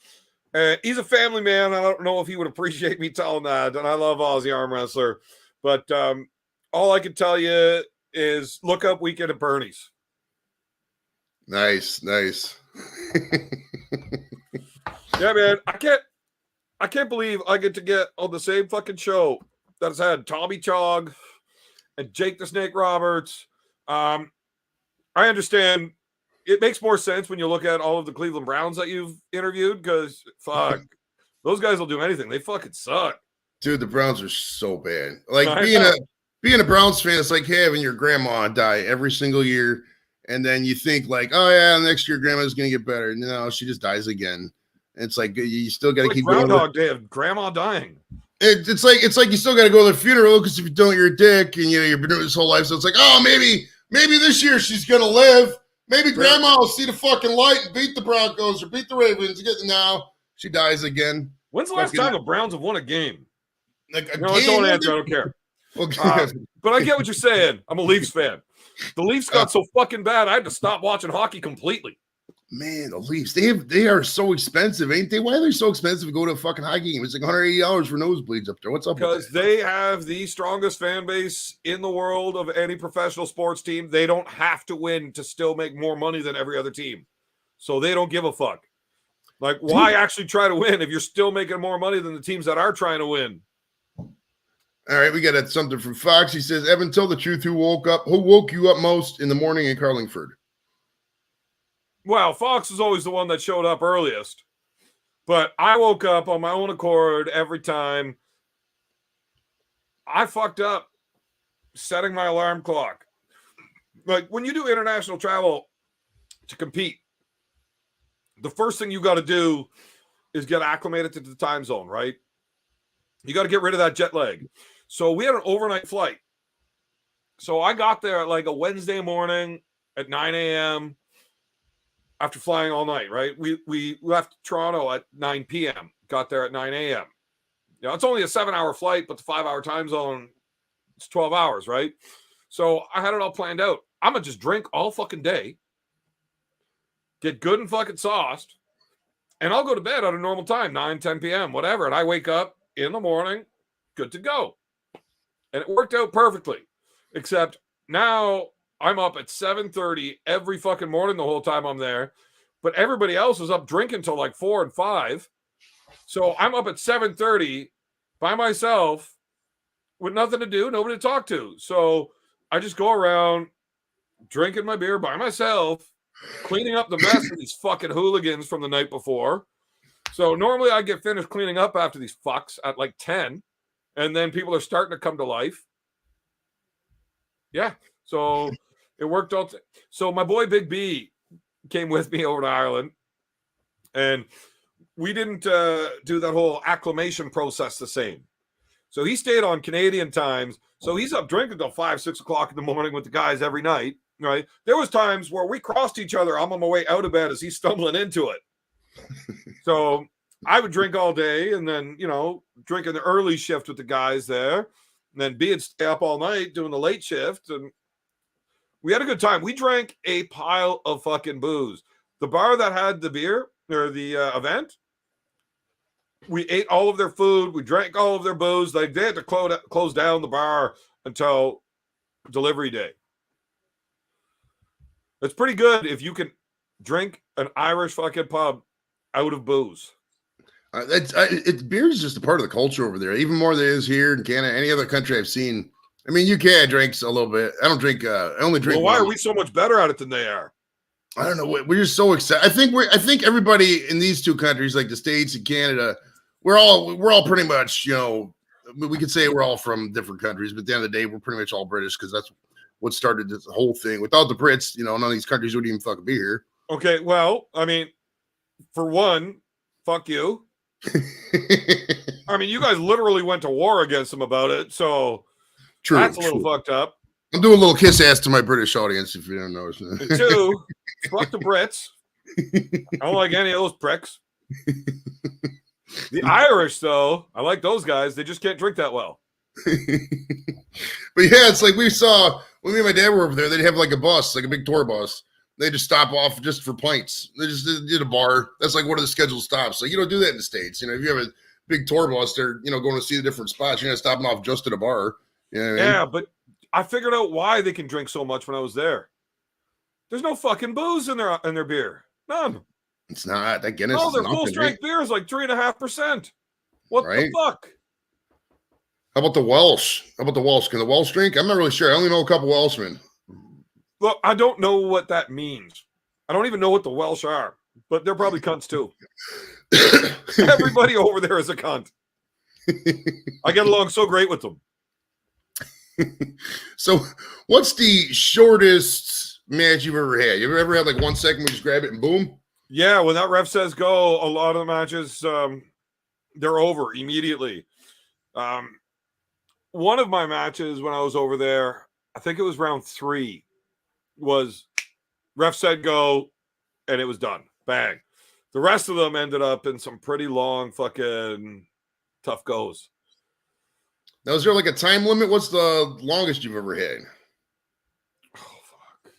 He's a family man. I don't know if he would appreciate me telling that. And I love Aussie arm wrestler. But all I can tell you is look up Weekend at Bernie's. Nice. Yeah, man. I can't believe I get to get on the same fucking show that has had Tommy Chog and Jake the Snake Roberts. I understand it makes more sense when you look at all of the Cleveland Browns that you've interviewed because fuck, those guys will do anything. They fucking suck. Dude, the Browns are so bad. Like being a Browns fan, it's like having your grandma die every single year. And then you think like, oh yeah, next year grandma's gonna get better. No, she just dies again. And it's like you still got to keep going. Groundhog Day of grandma dying. It's like you still got to go to the funeral because if you don't, you're a dick, and you've been doing this whole life. So it's like, oh, maybe this year she's gonna live. Maybe grandma will see the fucking light and beat the Broncos or beat the Ravens. Now she dies again. When's the last time the Browns have won a game? Like a no, game? don't answer. I don't care. But I get what you're saying. I'm a Leafs fan. The Leafs got so fucking bad, I had to stop watching hockey completely. Man, the Leafs, they are so expensive, ain't they? Why are they so expensive to go to a fucking hockey game? It's like $180 for nosebleeds up there. What's up? Because they have the strongest fan base in the world of any professional sports team. They don't have to win to still make more money than every other team. So they don't give a fuck. Like, why actually try to win if you're still making more money than the teams that are trying to win? All right, we got something from Fox. He says, Evan, tell the truth. Who woke you up most in the morning in Carlingford? Well, Fox was always the one that showed up earliest. But I woke up on my own accord every time. I fucked up setting my alarm clock. Like, when you do international travel to compete, the first thing you got to do is get acclimated to the time zone, right? You got to get rid of that jet lag. So we had an overnight flight. So I got there at like a Wednesday morning at 9 a.m. after flying all night, right? We left Toronto at 9 p.m., got there at 9 a.m. You know, it's only a 7-hour flight, but the 5-hour time zone, it's 12 hours, right? So I had it all planned out. I'm going to just drink all fucking day, get good and fucking sauced, and I'll go to bed at a normal time, 9, 10 p.m., whatever. And I wake up in the morning, good to go. And it worked out perfectly, except now I'm up at 7:30 every fucking morning the whole time I'm there, but everybody else was up drinking till like 4 and 5. So I'm up at 7:30 by myself with nothing to do, nobody to talk to. So I just go around drinking my beer by myself, cleaning up the mess of these fucking hooligans from the night before. So normally I get finished cleaning up after these fucks at like 10, and then people are starting to come to life. Yeah, so it worked out. So my boy Big B came with me over to Ireland, and we didn't do that whole acclimation process the same. So he stayed on Canadian times. So he's up drinking till 5, 6 o'clock in the morning with the guys every night, right? There was times where we crossed each other. I'm on my way out of bed as he's stumbling into it. So I would drink all day and then, drinking the early shift with the guys there. And then B would stay up all night doing the late shift. And we had a good time. We drank a pile of fucking booze. The bar that had the beer or the event, we ate all of their food. We drank all of their booze. They had to close down the bar until delivery day. It's pretty good if you can drink an Irish fucking pub out of booze. Beer is just a part of the culture over there, even more than it is here in Canada. Any other country I've seen. I mean, UK drinks a little bit. I don't drink. I only drink. Well, why are we so much better at it than they are? I don't know. We're just so excited. I think everybody in these two countries, like the States and Canada, we're all pretty much, we could say we're all from different countries, but at the end of the day, we're pretty much all British because that's what started this whole thing. Without the Brits, none of these countries would even fucking be here. Okay, well, I mean, for one, fuck you. I mean, you guys literally went to war against them about it, so that's a little fucked up. I'm doing a little kiss ass to my British audience if you don't know. And two, fuck the Brits. I don't like any of those pricks. The Irish, though, I like those guys. They just can't drink that well. But yeah, it's like we saw when me and my dad were over there, they'd have like a bus, like a big tour bus. They just stop off just for pints. They just did a bar. That's like one of the scheduled stops. Like you don't do that in the States. If you have a big tour bus, they're going to see the different spots. You're not stopping off just at a bar. Yeah, but I figured out why they can drink so much when I was there. There's no fucking booze in their beer. None. It's not. That Guinness. No, their full strength beer is like 3.5%. What the fuck? How about the Welsh? Can the Welsh drink? I'm not really sure. I only know a couple Welshmen. Well, I don't know what that means. I don't even know what the Welsh are, but they're probably cunts too. Everybody over there is a cunt. I get along so great with them. So, what's the shortest match you've ever had? You ever had like 1 second, we just grab it and boom? Yeah, when that ref says go, a lot of the matches, they're over immediately. One of my matches when I was over there, I think it was round 3, was ref said go, and it was done. Bang. The rest of them ended up in some pretty long fucking tough goes. Now, is there like a time limit? What's the longest you've ever had? Oh, fuck.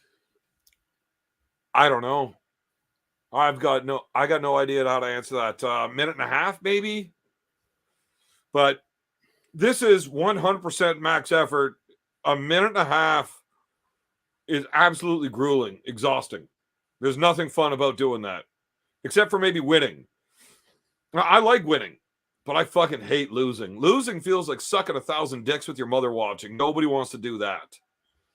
I don't know. I got no idea how to answer that. Minute and a half, maybe. But this is 100% max effort. A minute and a half is absolutely grueling, exhausting. There's nothing fun about doing that, except for maybe winning. Now, I like winning, but I fucking hate losing. Losing feels like sucking 1,000 dicks with your mother watching. Nobody wants to do that.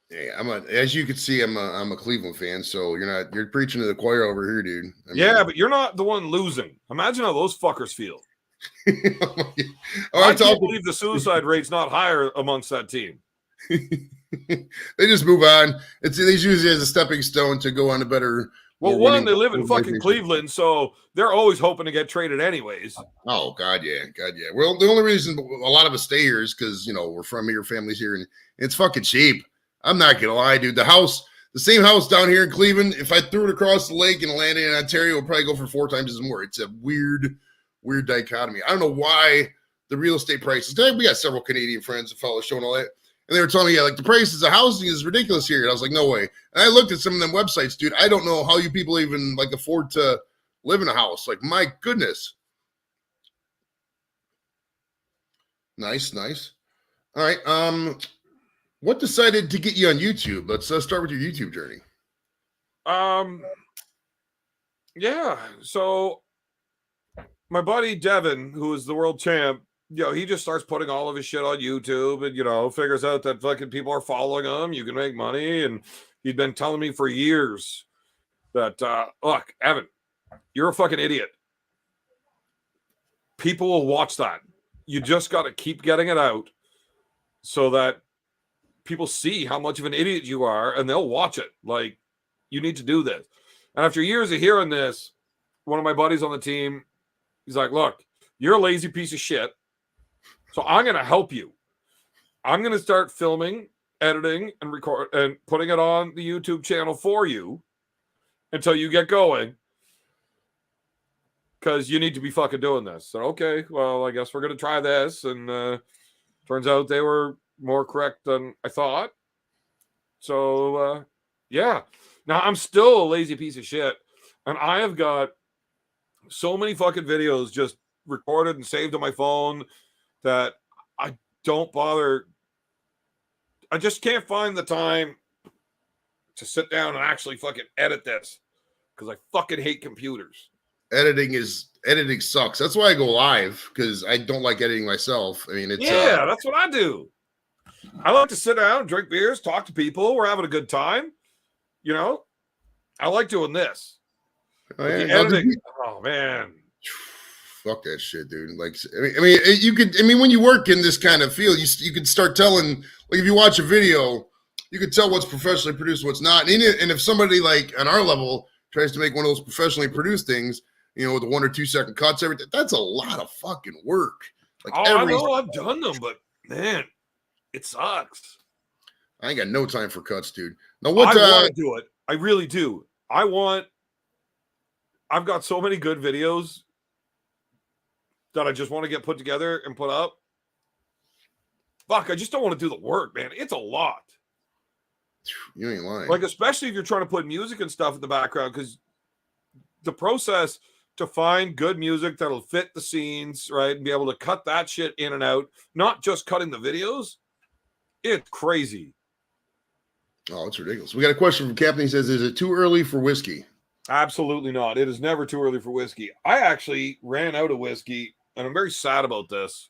Yeah, as you can see, I'm a Cleveland fan, so you're preaching to the choir over here, dude. Yeah, but you're not the one losing. Imagine how those fuckers feel. I can't believe the suicide rate's not higher amongst that team. They just move on. They use it as a stepping stone to go on a better. Well, one, they live in fucking Cleveland, so they're always hoping to get traded anyways. Oh, God, yeah. Well, the only reason a lot of us stay here is because, we're from here, family's here, and it's fucking cheap. I'm not going to lie, dude. The same house down here in Cleveland, if I threw it across the lake and landed in Ontario, it would probably go for 4 times as more. It's a weird dichotomy. I don't know why the real estate prices. We got several Canadian friends that follow the show and all that. And they were telling me, like, the prices of housing is ridiculous here. And I was like, no way. And I looked at some of them websites, dude. I don't know how you people even, like, afford to live in a house. Like, my goodness. Nice. All right. What decided to get you on YouTube? Let's start with your YouTube journey. Yeah. So my buddy Devin, who is the world champ, he just starts putting all of his shit on YouTube and, figures out that fucking people are following him. You can make money. And he'd been telling me for years that, look, Evan, you're a fucking idiot. People will watch that. You just got to keep getting it out so that people see how much of an idiot you are and they'll watch it. Like, you need to do this. And after years of hearing this, one of my buddies on the team, he's like, look, you're a lazy piece of shit. So I'm going to help you. I'm going to start filming, editing, and record and putting it on the YouTube channel for you until you get going. Because you need to be fucking doing this. So, okay, well, I guess we're going to try this. And turns out they were more correct than I thought. So, yeah. Now, I'm still a lazy piece of shit. And I have got so many fucking videos just recorded and saved on my phone that I don't bother. I just can't find the time to sit down and actually fucking edit this because I fucking hate computers. Editing sucks. That's why I go live, because I don't like editing myself. I mean, it's that's what I do. I like to sit down, drink beers, talk to people. We're having a good time. You know, I like doing this. The editing, oh man. Fuck that shit, dude. Like, I mean, you could. I mean, when you work in this kind of field, you could start telling. Like, if you watch a video, you could tell what's professionally produced, what's not. And if somebody like on our level tries to make one of those professionally produced things, you know, with the 1 or 2 second cuts, everything, that's a lot of fucking work. Like, I know I've done them, but man, it sucks. I ain't got no time for cuts, dude. Now, I want to do it. I really do. I've got so many good videos that I just want to get put together and put up. Fuck, I just don't want to do the work, man. It's a lot. You ain't lying. Like, especially if you're trying to put music and stuff in the background, because the process to find good music that'll fit the scenes, right, and be able to cut that shit in and out, not just cutting the videos, it's crazy. Oh, it's ridiculous. We got a question from Captain. He says, is it too early for whiskey? Absolutely not. It is never too early for whiskey. I actually ran out of whiskey, and I'm very sad about this.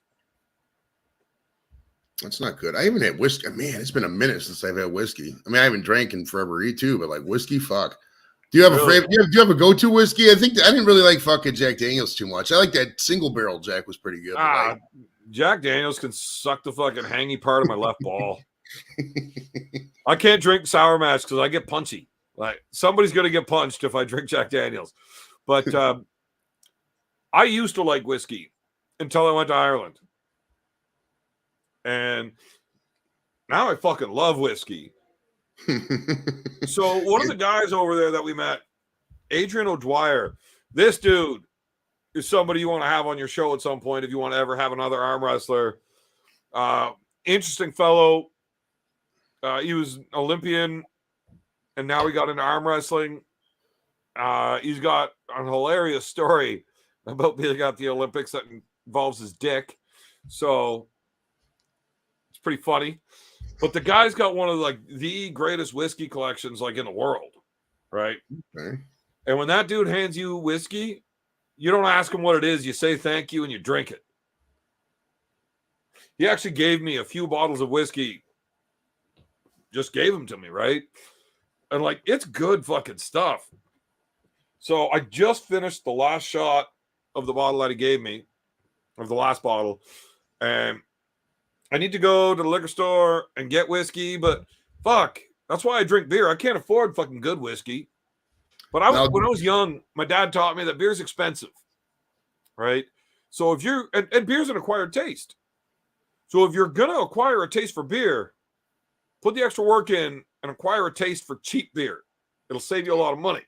That's not good. I haven't had whiskey. Man, it's been a minute since I've had whiskey. I mean, I haven't drank in forever too, but like whiskey, fuck. Do you have a favorite? Do you have a go-to whiskey? I didn't really like fucking Jack Daniels too much. I like that single barrel Jack was pretty good. Jack Daniels can suck the fucking hangy part of my left ball. I can't drink Sour Mash because I get punchy. Like, somebody's going to get punched if I drink Jack Daniels. But I used to like whiskey until I went to Ireland. And now I fucking love whiskey. So one of the guys over there that we met, Adrian O'Dwyer, this dude is somebody you want to have on your show at some point if you want to ever have another arm wrestler. Interesting fellow. He was an Olympian, and now he got into arm wrestling. He's got a hilarious story about being at the Olympics that involves his dick. So it's pretty funny. But the guy's got one of like the greatest whiskey collections like in the world, right? Okay. And when that dude hands you whiskey, you don't ask him what it is. You say thank you and you drink it. He actually gave me a few bottles of whiskey. Just gave them to me, right? And like, it's good fucking stuff. So I just finished the last shot of the bottle that he gave me, of the last bottle. And I need to go to the liquor store and get whiskey, but fuck, that's why I drink beer. I can't afford fucking good whiskey. But when I was young, my dad taught me that beer's expensive, right? So if you're, and beer's an acquired taste. So if you're going to acquire a taste for beer, put the extra work in and acquire a taste for cheap beer. It'll save you a lot of money.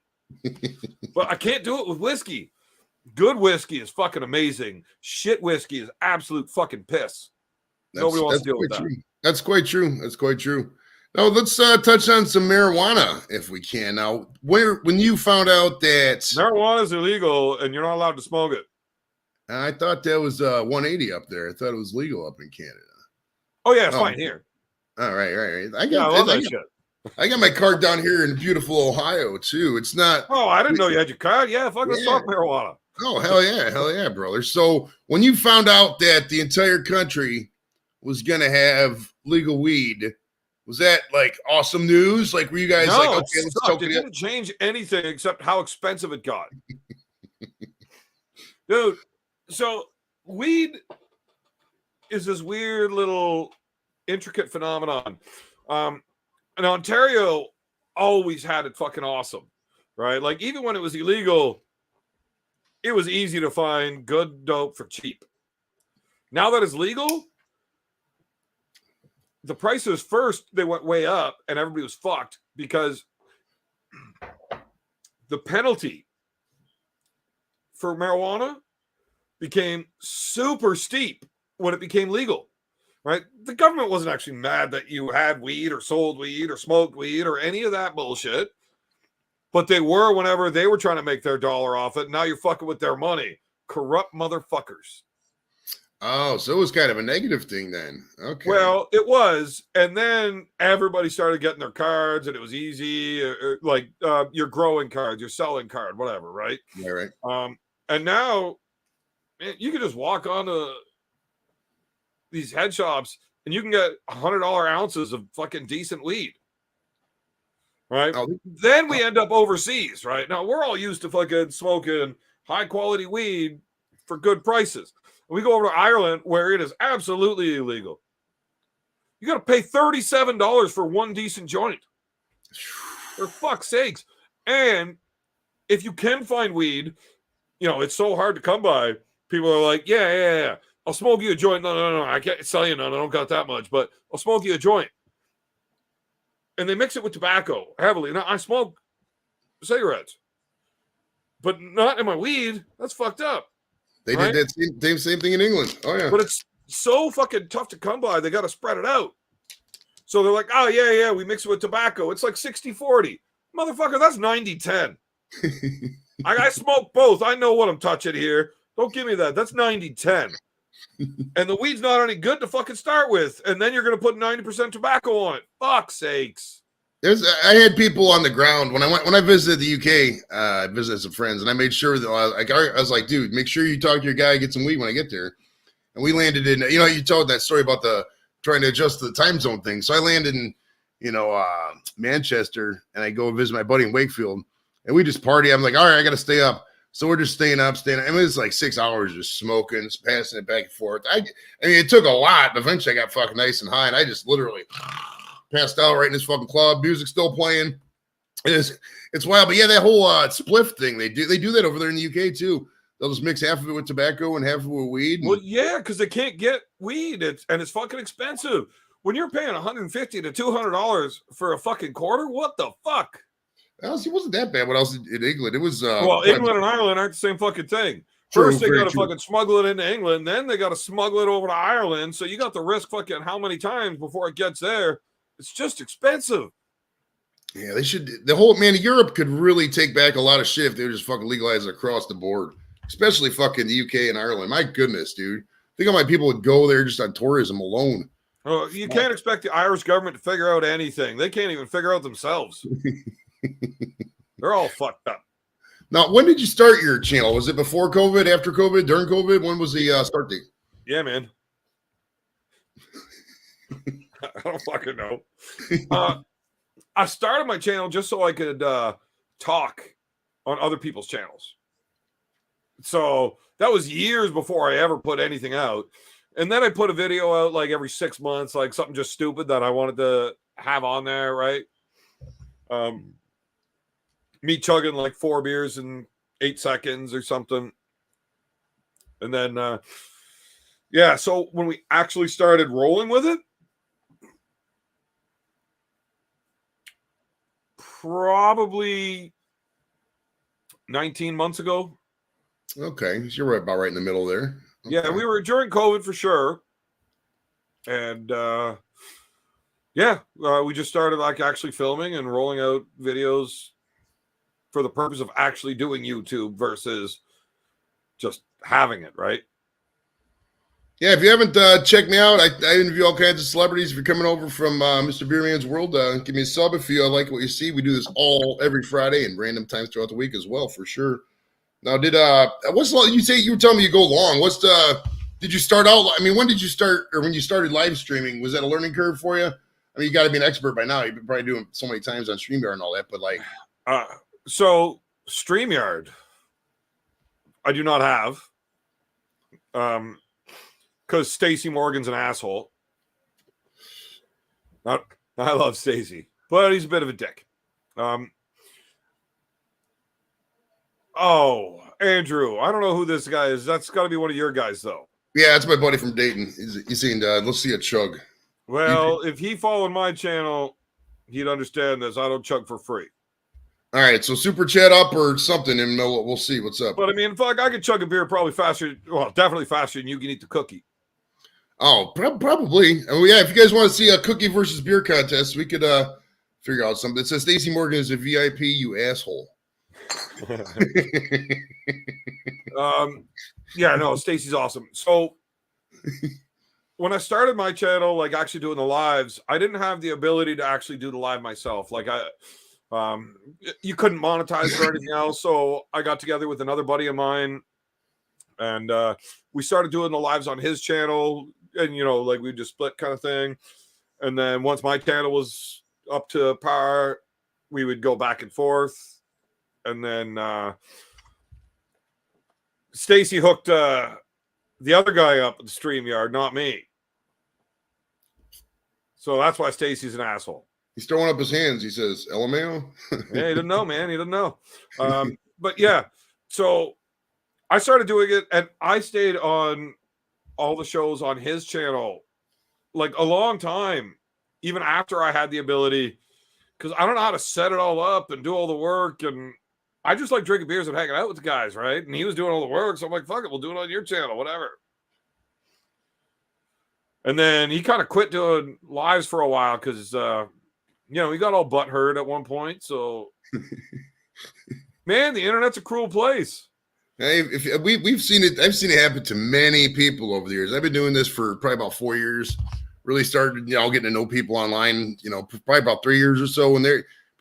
But I can't do it with whiskey. Good whiskey is fucking amazing. Shit whiskey is absolute fucking piss. Nobody wants to deal with that. That's quite true. That's quite true. Now let's touch on some marijuana if we can. Now, when you found out that marijuana is illegal and you're not allowed to smoke it, I thought that was 180 up there. I thought it was legal up in Canada. Oh yeah, it's fine here. All right. I love that shit. I got my card down here in beautiful Ohio too. It's not. Oh, I didn't know you had your card. Yeah, fucking smoke marijuana. Oh hell yeah, brother. So when you found out that the entire country was gonna have legal weed, was that like awesome news? Like, were you guys like, okay, let's talk? It didn't change anything except how expensive it got, dude. So weed is this weird little intricate phenomenon. And Ontario always had it fucking awesome, right? Like, even when it was illegal, it was easy to find good dope for cheap. Now that it's legal, the prices first, they went way up and everybody was fucked because the penalty for marijuana became super steep when it became legal. Right? The government wasn't actually mad that you had weed or sold weed or smoked weed or any of that bullshit. But they were whenever they were trying to make their dollar off it. Now you're fucking with their money. Corrupt motherfuckers. Oh, so it was kind of a negative thing then. Okay. Well, it was, and then everybody started getting their cards, and it was easy. Like your growing card, your selling card, whatever, right? Yeah, right. And now you can just walk onto these head shops, and you can get $100 ounces of fucking decent weed, right? Oh, Then we end up overseas, right? Now we're all used to fucking smoking high quality weed for good prices. We go over to Ireland where it is absolutely illegal. You got to pay $37 for one decent joint. For fuck's sakes. And if you can find weed, it's so hard to come by. People are like, yeah. I'll smoke you a joint. No. I can't sell you none. I don't got that much, but I'll smoke you a joint. And they mix it with tobacco heavily. Now, I smoke cigarettes, but not in my weed. That's fucked up. They did that same thing in England. Oh, yeah. But it's so fucking tough to come by. They got to spread it out. So they're like, oh, yeah, we mix it with tobacco. It's like 60-40. Motherfucker, that's 90-10. I smoke both. I know what I'm touching here. Don't give me that. That's 90-10. And the weed's not any good to fucking start with. And then you're going to put 90% tobacco on it. Fuck's sakes. I had people on the ground when I visited the UK. I visited some friends, and I made sure that I was like, dude, make sure you talk to your guy, get some weed when I get there. And we landed in, you told that story about the trying to adjust the time zone thing. So I landed in, Manchester, and I go visit my buddy in Wakefield, and we just party. I'm like, all right, I got to stay up. So we're just staying up. I mean, it's like 6 hours just smoking, just passing it back and forth. I mean, it took a lot, but eventually I got fucking nice and high, and I just literally passed out right in this fucking club. Music still playing. It's wild. But yeah, that whole spliff thing, they do that over there in the UK too. They'll just mix half of it with tobacco and half of it with weed. Well, yeah, because they can't get weed, and it's fucking expensive. When you're paying $150 to $200 for a fucking quarter, what the fuck? It wasn't that bad when I was in England. It was England and Ireland aren't the same fucking thing. First, they got to fucking smuggle it into England, then they got to smuggle it over to Ireland. So you got to risk fucking how many times before it gets there? It's just expensive. Yeah, they should. The whole Europe could really take back a lot of shit if they would just fucking legalize it across the board, especially fucking the UK and Ireland. My goodness, dude. Think how many people would go there just on tourism alone. Oh, you can't expect the Irish government to figure out anything. They can't even figure out themselves. They're all fucked up. Now, when did you start your channel? Was it before COVID, after COVID, during COVID? When was the start date? Yeah, man. I don't fucking know. I started my channel just so I could talk on other people's channels. So that was years before I ever put anything out. And then I put a video out like every 6 months, like something just stupid that I wanted to have on there, right? Me chugging like 4 beers in 8 seconds or something. And then, so when we actually started rolling with it, probably 19 months ago. Okay. You're right about right in the middle there. Okay. Yeah, we were during COVID for sure. And we just started like actually filming and rolling out videos for the purpose of actually doing YouTube versus just having it, right? Yeah, if you haven't checked me out, I interview all kinds of celebrities. If you're coming over from Mr. Beerman's world, give me a sub if you like what you see. We do this every Friday and random times throughout the week as well, for sure. Now, what's you say? You were telling me you go long. Did you start out? I mean, when did you start, or when you started live streaming? Was that a learning curve for you? I mean, you got to be an expert by now. You've been probably doing so many times on StreamYard and all that, but like, so StreamYard, I do not have, because Stacey Morgan's an asshole. I love Stacey, but he's a bit of a dick. Oh, Andrew, I don't know who this guy is. That's got to be one of your guys, though. Yeah, that's my buddy from Dayton. He's seen. Let's see a chug. Well, if he followed my channel, he'd understand this. I don't chug for free. All right, so super chat up or something, and we'll see what's up. But I mean, fuck, I could chug a beer probably faster. Well, definitely faster than you can eat the cookie. Oh, probably. Oh, yeah. If you guys want to see a cookie versus beer contest, we could figure out something. It says Stacey Morgan is a VIP, you asshole. Yeah, no, Stacey's awesome. So when I started my channel, like actually doing the lives, I didn't have the ability to actually do the live myself. Like you couldn't monetize it or anything else. So I got together with another buddy of mine, and we started doing the lives on his channel, and like we just split kind of thing. And then once my channel was up to par, we would go back and forth. And then Stacy hooked the other guy up at the StreamYard, not me. So that's why Stacy's an asshole. He's throwing up his hands. He says, LMAO? Yeah, he didn't know, man. He didn't know. But yeah, so I started doing it, and I stayed on all the shows on his channel like a long time, even after I had the ability, because I don't know how to set it all up and do all the work. And I just like drinking beers and hanging out with the guys, right? And he was doing all the work. So I'm like, fuck it, we'll do it on your channel, whatever. And then he kind of quit doing lives for a while because, he got all butthurt at one point. So, man, the internet's a cruel place. Hey, we've seen it. I've seen it happen to many people over the years. I've been doing this for probably about 4 years. Really started, getting to know people online, probably about 3 years or so. When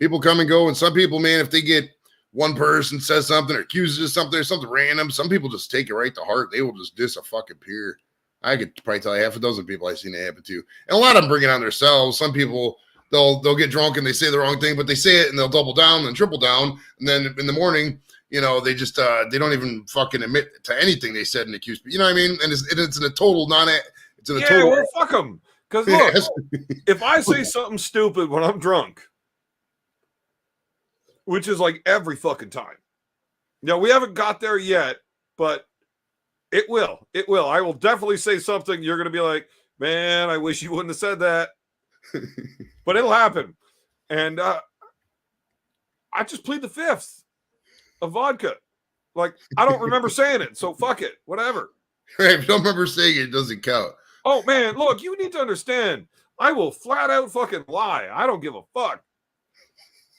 people come and go, and some people, man, if they get one person says something or accuses of something or something random, some people just take it right to heart. They will just diss a fucking peer. I could probably tell you half a dozen people I've seen it happen to, and a lot of them bring it on themselves. Some people they'll get drunk and they say the wrong thing, but they say it and they'll double down and triple down, and then in the morning, they just they don't even fucking admit to anything they said and accuse. You know what I mean? And it's in a total it's in a total. Well, fuck them. Because look, if I say something stupid when I'm drunk, which is like every fucking time. We haven't got there yet, but it will. It will. I will definitely say something. You're going to be like, man, I wish you wouldn't have said that. But it'll happen. And I just plead the fifth of vodka. Like, I don't remember saying it, so fuck it. Whatever. Right, if you don't remember saying it, it doesn't count. Oh, man, look, you need to understand. I will flat out fucking lie. I don't give a fuck.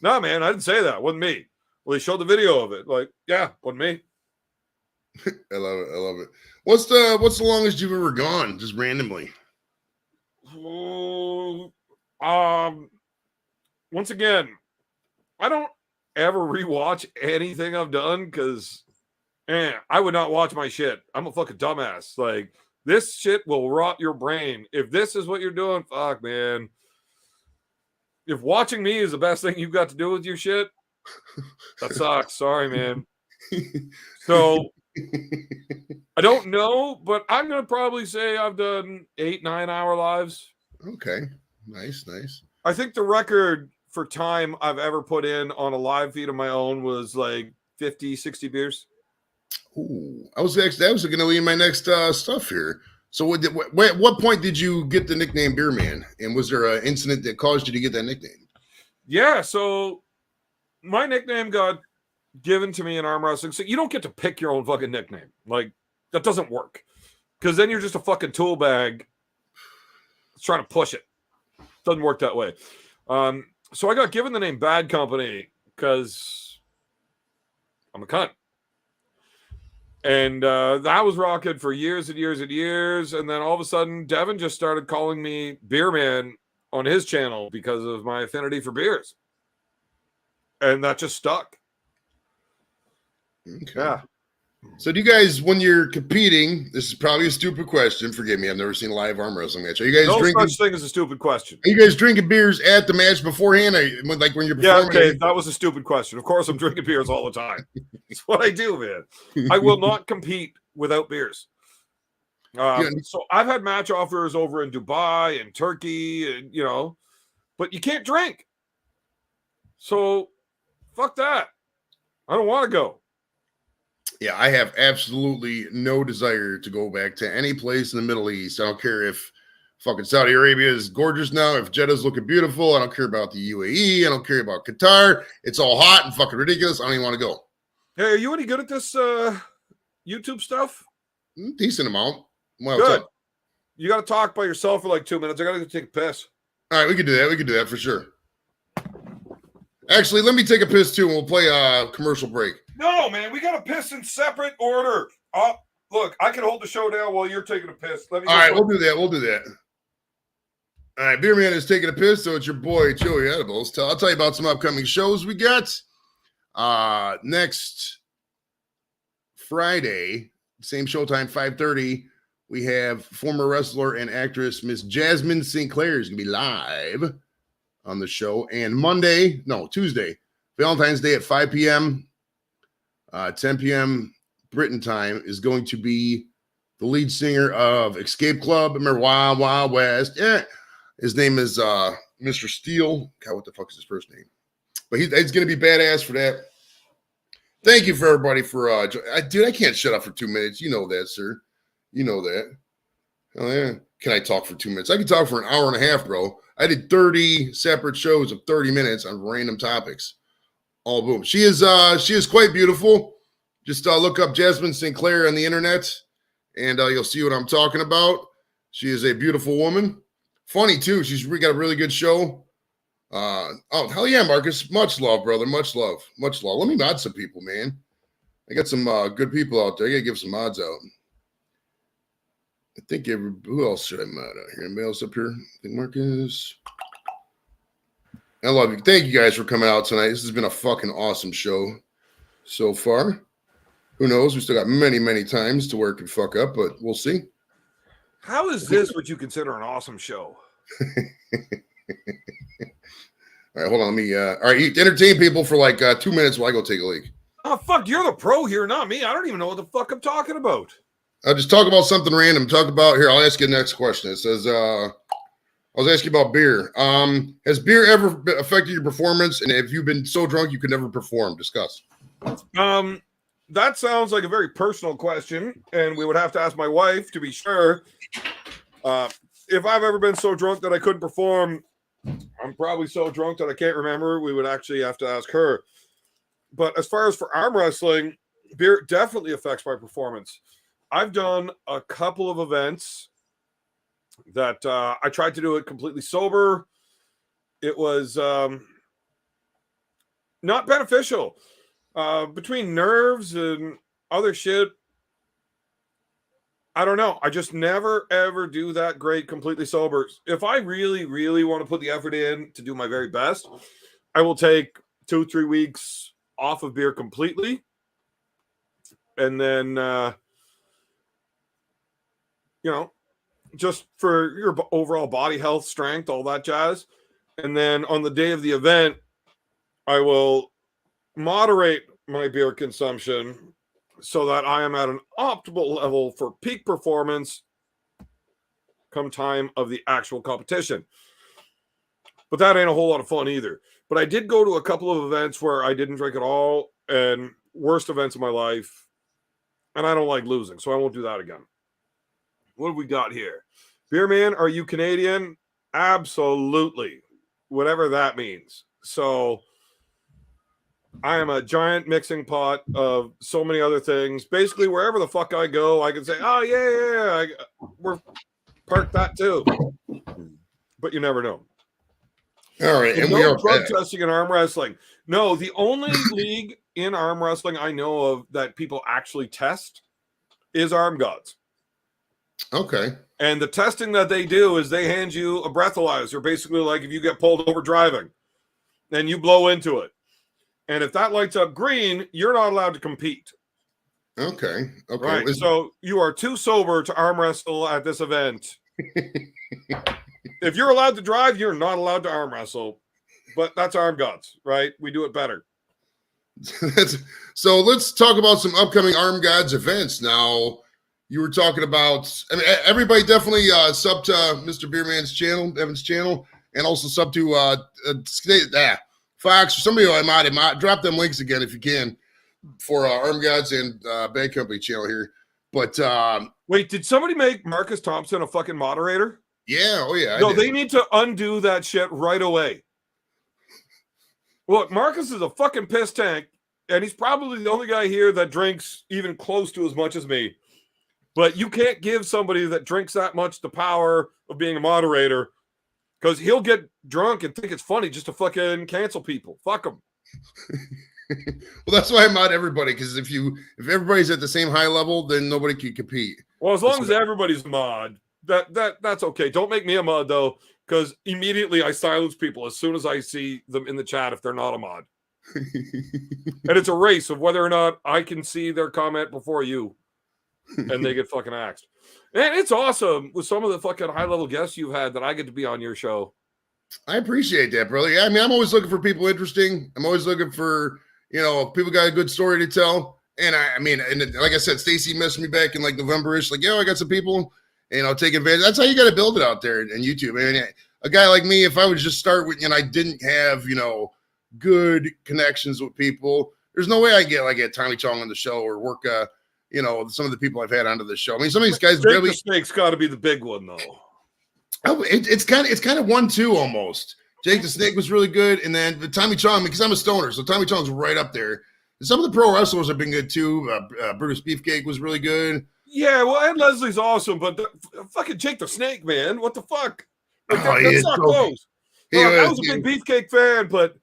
Nah, man, I didn't say that. It wasn't me. Well, they showed the video of it. Like, yeah, wasn't me. I love it. I love it. What's the longest you've ever gone, just randomly? Once again, I don't ever rewatch anything I've done because, I would not watch my shit. I'm a fucking dumbass. Like, this shit will rot your brain. If this is what you're doing, fuck, man. If watching me is the best thing you've got to do with your shit, that sucks. Sorry, man. So, I don't know, but I'm going to probably say I've done 8-9 hour lives. Okay. Nice. I think the record for time I've ever put in on a live feed of my own was like 50, 60 beers. Ooh, that was going to be my next stuff here. So at what point did you get the nickname Beerman? And was there an incident that caused you to get that nickname? Yeah, so my nickname got given to me in arm wrestling. So you don't get to pick your own fucking nickname. Like, that doesn't work. Because then you're just a fucking tool bag trying to push it. Doesn't work that way. So I got given the name Bad Company because I'm a cunt. And that was rocking for years and years and years. And then all of a sudden, Devin just started calling me Beerman on his channel because of my affinity for beers. And that just stuck. Okay. Yeah. So do you guys, when you're competing, this is probably a stupid question. Forgive me. I've never seen a live arm wrestling match. Are you guys drinking? No such thing as a stupid question. Are you guys drinking beers at the match beforehand? Like when you're performing? Yeah, okay. That was a stupid question. Of course, I'm drinking beers all the time. It's what I do, man. I will not compete without beers. So I've had match offers over in Dubai and Turkey, and but you can't drink. So fuck that. I don't want to go. Yeah, I have absolutely no desire to go back to any place in the Middle East. I don't care if fucking Saudi Arabia is gorgeous now, if Jeddah's looking beautiful. I don't care about the UAE. I don't care about Qatar. It's all hot and fucking ridiculous. I don't even want to go. Hey, are you any good at this YouTube stuff? Decent amount. Well, good. You got to talk by yourself for like 2 minutes. I got to go take a piss. All right, we can do that. We can do that for sure. Actually, let me take a piss too, and we'll play a commercial break. No, man, we got to piss in separate order. Oh, Look, I can hold the show down while you're taking a piss. All right, we'll do that. We'll do that. All right, Beerman is taking a piss, so it's your boy Joey Edibles. I'll tell you about some upcoming shows we got. Next Friday, same showtime, 5:30. We have former wrestler and actress Miss Jasmine Sinclair is gonna be live on the show. And Tuesday, Valentine's Day at 5 p.m. 10 p.m. Britain time is going to be the lead singer of Escape Club. Remember Wild Wild West? Yeah. His name is Mr. Steele. God, what the fuck is his first name? But he's going to be badass for that. Thank you for everybody for dude, I can't shut up for 2 minutes. You know that, sir. You know that. Oh yeah. Can I talk for 2 minutes? I can talk for an hour and a half, bro. I did 30 separate shows of 30 minutes on random topics. All boom. She is quite beautiful. Just look up Jasmine Sinclair on the internet, and you'll see what I'm talking about. She is a beautiful woman. Funny too. She's got a really good show. Oh hell yeah, Marcus. Much love, brother. Much love. Much love. Let me mod some people, man. I got some good people out there. I gotta give some mods out. I think who else should I mod out here? Anybody else up here? I think Marcus. I love you. Thank you guys for coming out tonight. This has been a fucking awesome show so far. Who knows? We still got many, many times to work and fuck up, but we'll see. How is this what you consider an awesome show? All right, hold on. Let me. All right, you entertain people for like 2 minutes while I go take a leak. Oh fuck! You're the pro here, not me. I don't even know what the fuck I'm talking about. I'll just talk about something random. Talk about here. I'll ask you the next question. It says, I was asking about beer. Has beer ever affected your performance? And have you been so drunk you could never perform? Discuss. That sounds like a very personal question, and we would have to ask my wife to be sure. If I've ever been so drunk that I couldn't perform, I'm probably so drunk that I can't remember. We would actually have to ask her. But as far as for arm wrestling, beer definitely affects my performance. I've done a couple of events that I tried to do it completely sober. It was not beneficial. Between nerves and other shit, I don't know. I just never, ever do that great completely sober. If I really, really want to put the effort in to do my very best, I will take 2-3 weeks off of beer completely. And then, just for your overall body health, strength, all that jazz. And then on the day of the event, I will moderate my beer consumption so that I am at an optimal level for peak performance come time of the actual competition. But that ain't a whole lot of fun either. But I did go to a couple of events where I didn't drink at all, and worst events of my life. And I don't like losing, so I won't do that again. What have we got here? Beerman, are you Canadian? Absolutely. Whatever that means. So I am a giant mixing pot of so many other things. Basically, wherever the fuck I go, I can say, oh, yeah. We're parked that too. But you never know. All right. And no we are drug testing in arm wrestling. No, the only league in arm wrestling I know of that people actually test is Arm Gods. Okay. And the testing that they do is they hand you a breathalyzer, basically like if you get pulled over driving and you blow into it. And if that lights up green, you're not allowed to compete. Okay. Right. So you are too sober to arm wrestle at this event. If you're allowed to drive, you're not allowed to arm wrestle. But that's Arm Gods, right? We do it better. So let's talk about some upcoming Arm Gods events. Now, you were talking about, I mean, everybody definitely sub to Mr. Beerman's channel, Evan's channel, and also sub to Fox. Somebody I might drop them links again if you can for Arm Gods and Bad Company channel here. But wait, did somebody make Marcus Thompson a fucking moderator? Yeah, oh yeah. No, they need to undo that shit right away. Look, Marcus is a fucking piss tank, and he's probably the only guy here that drinks even close to as much as me. But you can't give somebody that drinks that much the power of being a moderator, because he'll get drunk and think it's funny just to fucking cancel people. Fuck him. Well, that's why I mod everybody, because if everybody's at the same high level, then nobody can compete. Well, as long as everybody's a mod, that's okay. Don't make me a mod though, because immediately I silence people as soon as I see them in the chat if they're not a mod. And it's a race of whether or not I can see their comment before you, and they get fucking axed. And it's awesome with some of the fucking high level guests you've had that I get to be on your show. I appreciate that, brother. Yeah, I mean, I'm always looking for people interesting. I'm always looking for, people got a good story to tell. And I mean, and like I said, Stacy messaged me back in like November-ish, like, I got some people, and I'll take advantage. That's how you got to build it out there in YouTube. I mean, a guy like me, if I would just start with, I didn't have, good connections with people, there's no way I get Tommy Chong on the show or work, some of the people I've had onto the show. I mean, some of these guys Jake really. The Snake's got to be the big one, though. Oh, it's kind of 1-2 almost. Jake the Snake was really good, and then Tommy Chong, because I'm a stoner, so Tommy Chong's right up there. And some of the pro wrestlers have been good too. Brutus Beefcake was really good. Yeah, well, and Leslie's awesome, but fucking Jake the Snake, man, what the fuck? Like, that's not close. I was a big Beefcake fan, but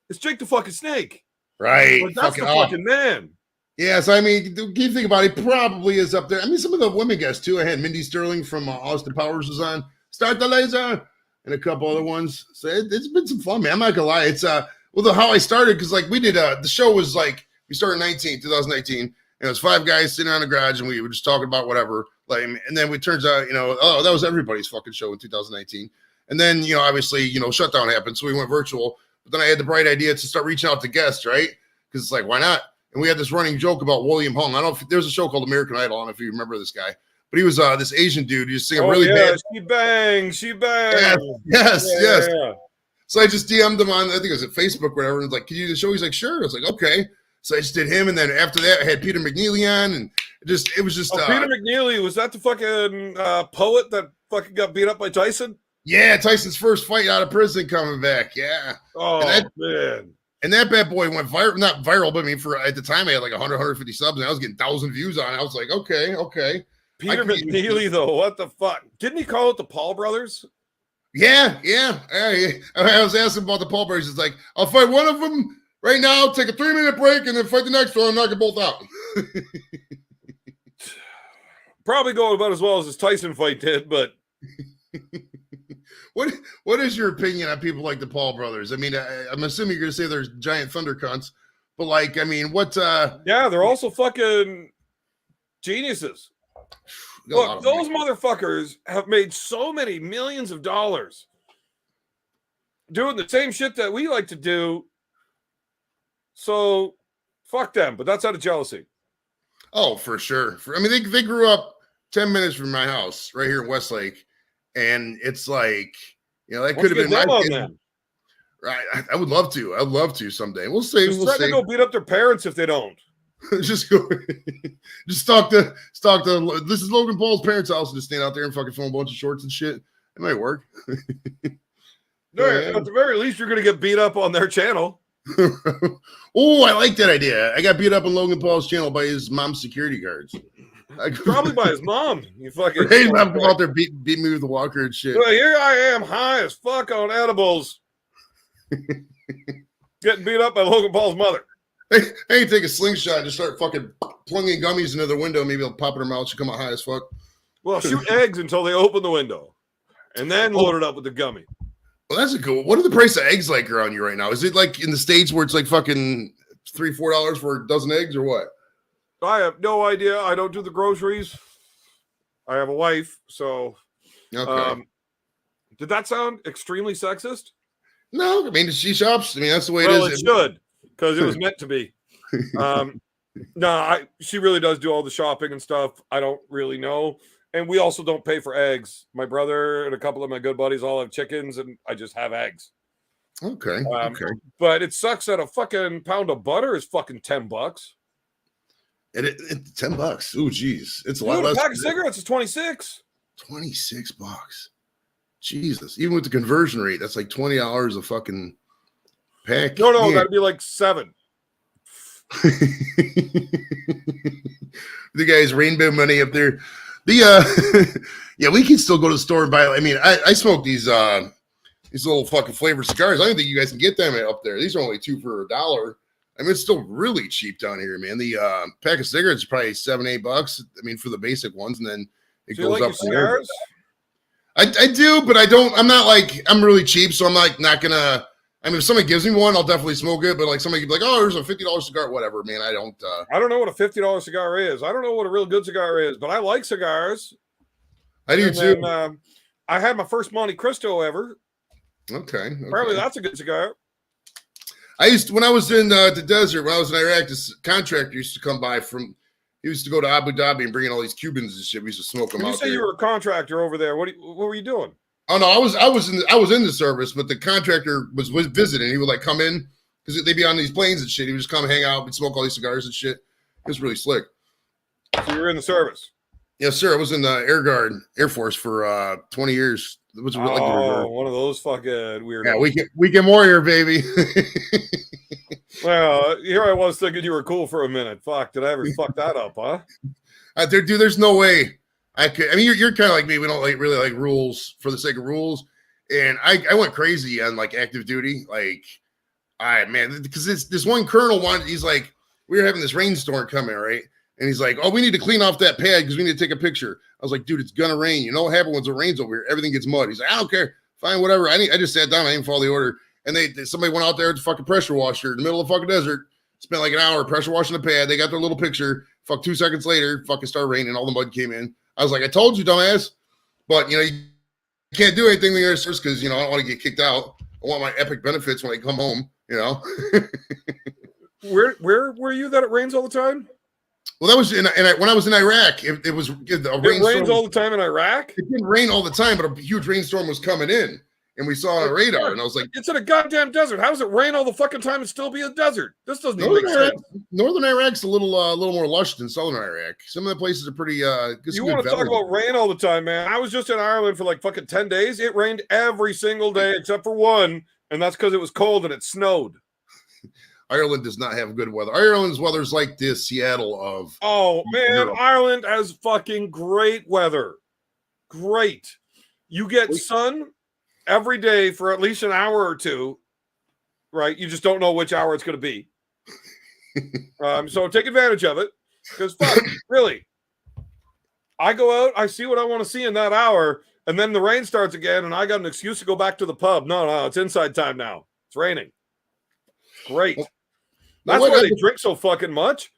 it's Jake the fucking Snake, right? Like, that's the fucking man. Yeah, so I mean, keep thinking about it. He probably is up there. I mean, some of the women guests too. I had Mindy Sterling from Austin Powers was on. Start the Laser, and a couple other ones. So it's been some fun, man. I'm not gonna lie. It's how I started, because like we did the show was like we started 2019, and it was 5 guys sitting around the garage, and we were just talking about whatever. Like, and then it turns out, that was everybody's fucking show in 2019. And then obviously shutdown happened, so we went virtual. But then I had the bright idea to start reaching out to guests, right? Because it's like, why not? And we had this running joke about William Hung. I don't know if there's a show called American Idol. I don't know if you remember this guy. But he was this Asian dude. He was singing really bad. She bangs. Yes. So I just DM'd him on, I think it was at Facebook or whatever. And was like, can you do the show? He's like, sure. I was like, okay. So I just did him. And then after that, I had Peter McNeely on. And it was just. Peter McNeely, was that the fucking poet that fucking got beat up by Tyson? Yeah, Tyson's first fight out of prison coming back. Yeah. Oh, man. And that bad boy went viral, not viral, but I mean, at the time I had like 100, 150 subs, and I was getting 1,000 views on it. I was like, okay. Peter McNeely, though, what the fuck? Didn't he call it the Paul brothers? Yeah. I was asking about the Paul brothers. It's like, I'll fight one of them right now, take a 3-minute break, and then fight the next one and knock them both out. Probably going about as well as his Tyson fight did, but. What is your opinion on people like the Paul brothers? I mean, I'm assuming you're going to say they're giant thunder cunts, but like, I mean, what? Yeah, they're also fucking geniuses. Look, those motherfuckers have made so many millions of dollars doing the same shit that we like to do. So fuck them, but that's out of jealousy. Oh, for sure. I mean, they grew up 10 minutes from my house right here in Westlake. And it's like, that could have been my kid. Right. I would love to. I'd love to someday. We'll see. Just try to go beat up their parents if they don't. Just go. Just stalk the. This is Logan Paul's parents' house, and just stand out there and fucking film a bunch of shorts and shit. It might work. At the very least, you're going to get beat up on their channel. Oh, I like that idea. I got beat up on Logan Paul's channel by his mom's security guards. Probably by his mom. You fucking. Hey, I'm out there beat me with the walker and shit. Well, here I am, high as fuck on edibles, getting beat up by Logan Paul's mother. Hey, take a slingshot and just start fucking plunging gummies into the window. Maybe they'll pop in her mouth. She'll come out high as fuck. Well, shoot eggs until they open the window, and then load it up with the gummy. Well, that's cool. What are the price of eggs like around you right now? Is it like in the States where it's like fucking $3-4 for a dozen eggs or what? I have no idea. I don't do the groceries. I have a wife, so. Okay. Did that sound extremely sexist? No, I mean she shops. I mean that's the way it is. Well, it should, because it was meant to be. She really does do all the shopping and stuff. I don't really know, and we also don't pay for eggs. My brother and a couple of my good buddies all have chickens, and I just have eggs. Okay. But it sucks that a fucking pound of butter is fucking $10. It's $10. Oh, geez, it's a lot Dude, less. A pack of cigarettes is $26. $26. Jesus, even with the conversion rate, that's like $20 a fucking pack. No, that'd be like $7. The guy's rainbow money up there. Yeah, we can still go to the store and buy. I mean, I smoke these little fucking flavored cigars. I don't think you guys can get them up there. These are only $2 for $1. I mean, it's still really cheap down here, man. The pack of cigarettes is probably $7-8. I mean, for the basic ones, and then it Do goes you like up your from there. cigars? I do, but I don't. I'm not like I'm really cheap, so I'm like not gonna. I mean, if somebody gives me one, I'll definitely smoke it. But like somebody could be like, "Oh, there's a $50 cigar, whatever." Man, I don't. I don't know what a $50 cigar is. I don't know what a real good cigar is, but I like cigars. I do And too. then, I had my first Monte Cristo ever. Okay. Apparently, that's a good cigar. I used to, when I was in the desert, when I was in Iraq, this contractor used to come by from. He used to go to Abu Dhabi and bring in all these Cubans and shit. We used to smoke them When out you say there. you were a contractor over there, what were you doing? Oh no, I was in the service, but the contractor was visiting. He would like come in because they'd be on these planes and shit. He would just come hang out, we'd smoke all these cigars and shit. It was really slick. So you were in the service? Yes, sir. I was in the Air Force for 20 years. It was like one of those fucking weird. Yeah, weekend warrior, baby. Well, here I was thinking you were cool for a minute. Fuck, did I ever fuck that up, huh? Dude, there's no way I could. I mean, you're kind of like me. We don't really like rules for the sake of rules. And I went crazy on like active duty. Like, man, because this one colonel he's like, we were having this rainstorm coming, right? And he's like, oh, we need to clean off that pad because we need to take a picture. I was like, dude, it's gonna rain. You know what happens when it rains over here? Everything gets mud. He's like, I don't care. Fine, whatever. I just sat down. I didn't follow the order. And somebody went out there with the fucking pressure washer in the middle of the fucking desert. Spent like an hour pressure washing the pad. They got their little picture. 2 seconds later, fucking started raining. All the mud came in. I was like, I told you, dumbass. But you can't do anything when you're in service because I don't want to get kicked out. I want my epic benefits when I come home. Where were you that it rains all the time? Well, that was when I was in Iraq. It rains all the time in Iraq. It didn't rain all the time, but a huge rainstorm was coming in, and we saw on a radar. And I was like, "It's in a goddamn desert. How does it rain all the fucking time and still be a desert? This doesn't even make sense." Northern Iraq's a little more lush than Southern Iraq. Some of the places are pretty. You want to talk about rain all the time, man? I was just in Ireland for like fucking 10 days. It rained every single day except for one, and that's because it was cold and it snowed. Ireland does not have good weather. Ireland's weather's like this Seattle of. Oh, man, Europe. Ireland has fucking great weather. Great. You get sun every day for at least an hour or two, right? You just don't know which hour it's going to be. So take advantage of it because, fuck, really. I go out, I see what I want to see in that hour, and then the rain starts again, and I got an excuse to go back to the pub. No, it's inside time now. It's raining. Great. That's why they drink so fucking much.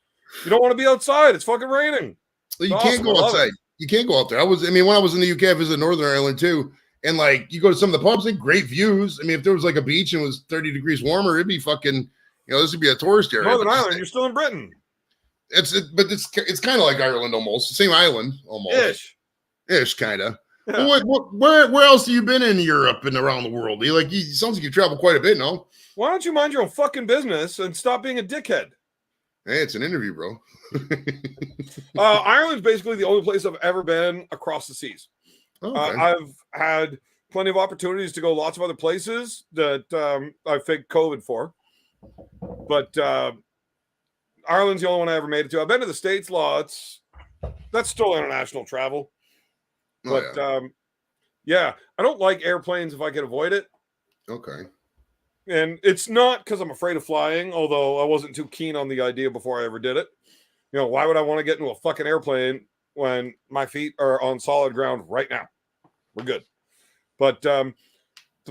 You don't want to be outside. It's fucking raining. You can't go outside. You can't go out there. When I was in the UK, I visited Northern Ireland too. And like you go to some of the pubs, they had great views. I mean, if there was like a beach and it was 30 degrees warmer, it'd be fucking, this would be a tourist area. Northern Ireland, you're still in Britain. But it's kind of like Ireland almost. The same island almost. Ish kind of. Yeah. Where else have you been in Europe and around the world? It sounds like you travel quite a bit, no? Why don't you mind your own fucking business and stop being a dickhead? Hey, it's an interview, bro. Ireland's basically the only place I've ever been across the seas. Okay. I've had plenty of opportunities to go lots of other places that I faked COVID for. But Ireland's the only one I ever made it to. I've been to the States lots. That's still international travel. But yeah, I don't like airplanes if I can avoid it. Okay. And it's not because I'm afraid of flying, although I wasn't too keen on the idea before I ever did it. Why would I want to get into a fucking airplane when my feet are on solid ground right now? We're good. But the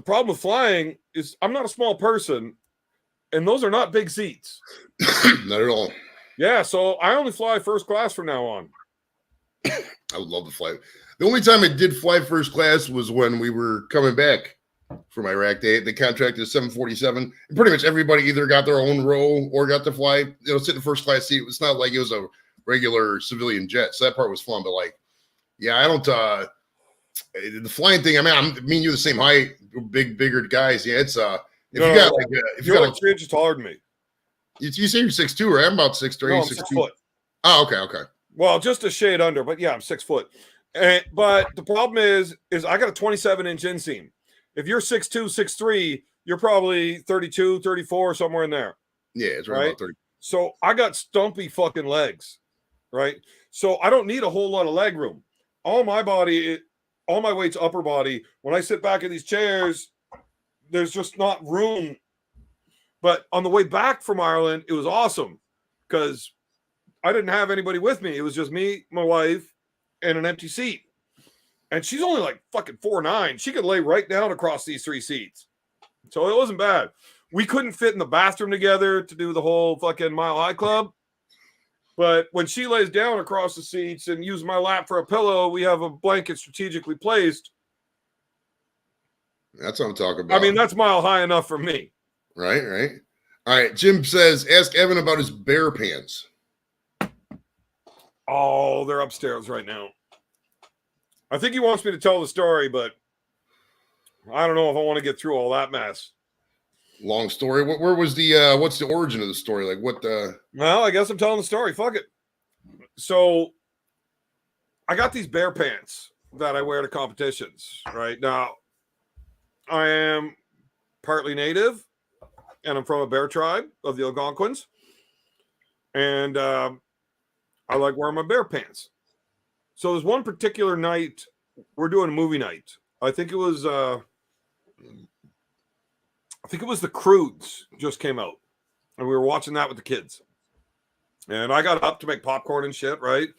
problem with flying is I'm not a small person, and those are not big seats. Not at all. Yeah, so I only fly first class from now on. I would love to fly. The only time I did fly first class was when we were coming back from Iraq. They contracted a 747. And pretty much everybody either got their own row or got to fly, sit in the first class seat. It's not like it was a regular civilian jet. So that part was fun. But I don't, the flying thing, me and you're the same height, bigger guys. Yeah, it's, if you're like 3 inches taller than me. You say you're 6'2", right? I'm about 6'3", no, I'm 6 foot. Oh, okay. Well, just a shade under, but yeah, I'm 6 foot. But the problem is I got a 27-inch inseam. If you're 6'2", 6'3", you're probably 32, 34, somewhere in there. Yeah, it's right about 30. So I got stumpy fucking legs, right? So I don't need a whole lot of leg room. All my weight's upper body. When I sit back in these chairs, there's just not room But on the way back from Ireland, it was awesome because I didn't have anybody with me. It was just me, my wife, and an empty seat. And she's only like fucking 4'9". She could lay right down across these 3 seats. So it wasn't bad. We couldn't fit in the bathroom together to do the whole fucking Mile High Club. But when she lays down across the seats and uses my lap for a pillow, we have a blanket strategically placed. That's what I'm talking about. I mean, that's mile high enough for me. Right. All right. Jim says, ask Evan about his bear pants. Oh, they're upstairs right now. I think he wants me to tell the story, but I don't know if I want to get through all that mess. Long story. Where was the what's the origin of the story? Like what the Well, I guess I'm telling the story. Fuck it. So I got these bear pants that I wear to competitions. Right now, I am partly native, and I'm from a bear tribe of the Algonquins, and I like wearing my bear pants. So there's one particular night we're doing a movie night. I think it was The Croods just came out, and we were watching that with the kids. And I got up to make popcorn and shit, right?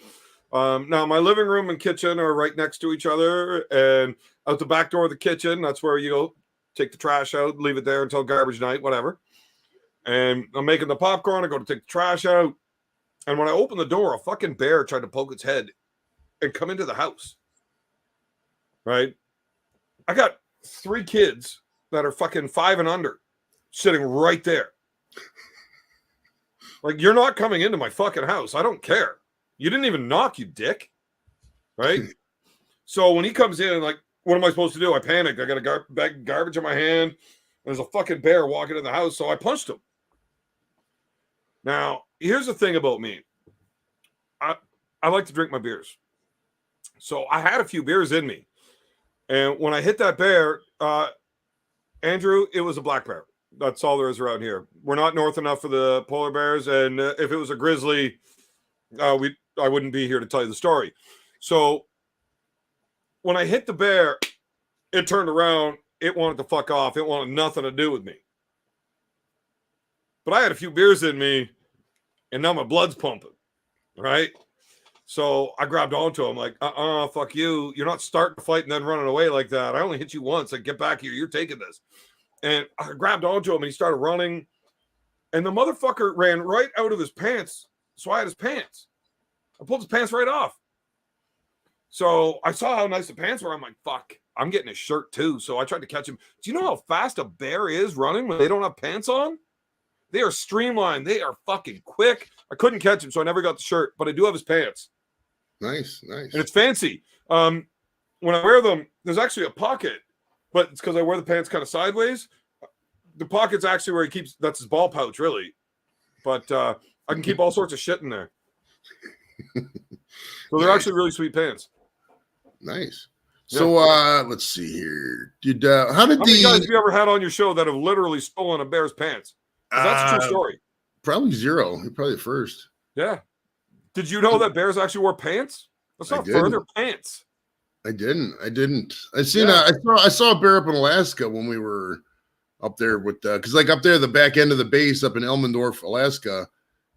Now my living room and kitchen are right next to each other, and out the back door of the kitchen, that's where you go take the trash out, leave it there until garbage night, whatever. And I'm making the popcorn. I go to take the trash out, and when I open the door, a fucking bear tried to poke its head and come into the house. Right? I got 3 kids that are fucking 5 and under sitting right there. Like, you're not coming into my fucking house. I don't care. You didn't even knock, you dick. Right? So when he comes in, like, what am I supposed to do? I panicked. I got a bag of garbage in my hand. There's a fucking bear walking in the house, so I punched him. Now, here's the thing about me. I like to drink my beers. So I had a few beers in me. And when I hit that bear, Andrew, it was a black bear. That's all there is around here. We're not north enough for the polar bears. And if it was a grizzly, I wouldn't be here to tell you the story. So when I hit the bear, it turned around. It wanted to fuck off. It wanted nothing to do with me. But I had a few beers in me, and now my blood's pumping, right? So I grabbed onto him like, fuck you. You're not starting to fight and then running away like that. I only hit you once. Like, get back here. You're taking this. And I grabbed onto him, and he started running. And the motherfucker ran right out of his pants. So I had his pants. I pulled his pants right off. So I saw how nice the pants were. I'm like, fuck, I'm getting his shirt too. So I tried to catch him. Do you know how fast a bear is running when they don't have pants on? They are streamlined. They are fucking quick. I couldn't catch him, so I never got the shirt, but I do have his pants. Nice. And it's fancy. When I wear them, there's actually a pocket, but it's because I wear the pants kind of sideways. The pocket's actually where he keeps, that's his ball pouch, really. But I can keep all sorts of shit in there. So they're actually really sweet pants. Nice. Yeah. So let's see here. How many guys have you ever had on your show that have literally stolen a bear's pants? That's a true story. Probably 0. You're probably the first. Yeah. Did you know that bears actually wore pants? That's not fur, they're pants. I didn't. I saw a bear up in Alaska when we were up there with because like up there the back end of the base up in Elmendorf, Alaska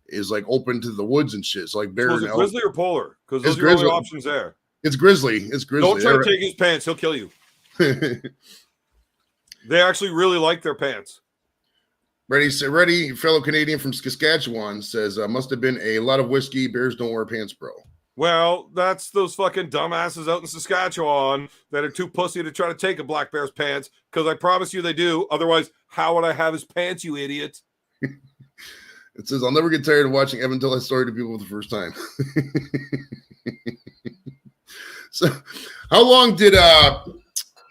is like open to the woods and shit. So like bear. So is it grizzly or polar? Because those are the only options there. It's grizzly. Don't try to take his pants; he'll kill you. They actually really like their pants. Ready, fellow Canadian from Saskatchewan says, must have been a lot of whiskey. Bears don't wear pants, bro. Well, that's those fucking dumbasses out in Saskatchewan that are too pussy to try to take a black bear's pants, because I promise you they do. Otherwise, how would I have his pants, you idiot? It says, I'll never get tired of watching Evan tell that story to people for the first time. So, how long did,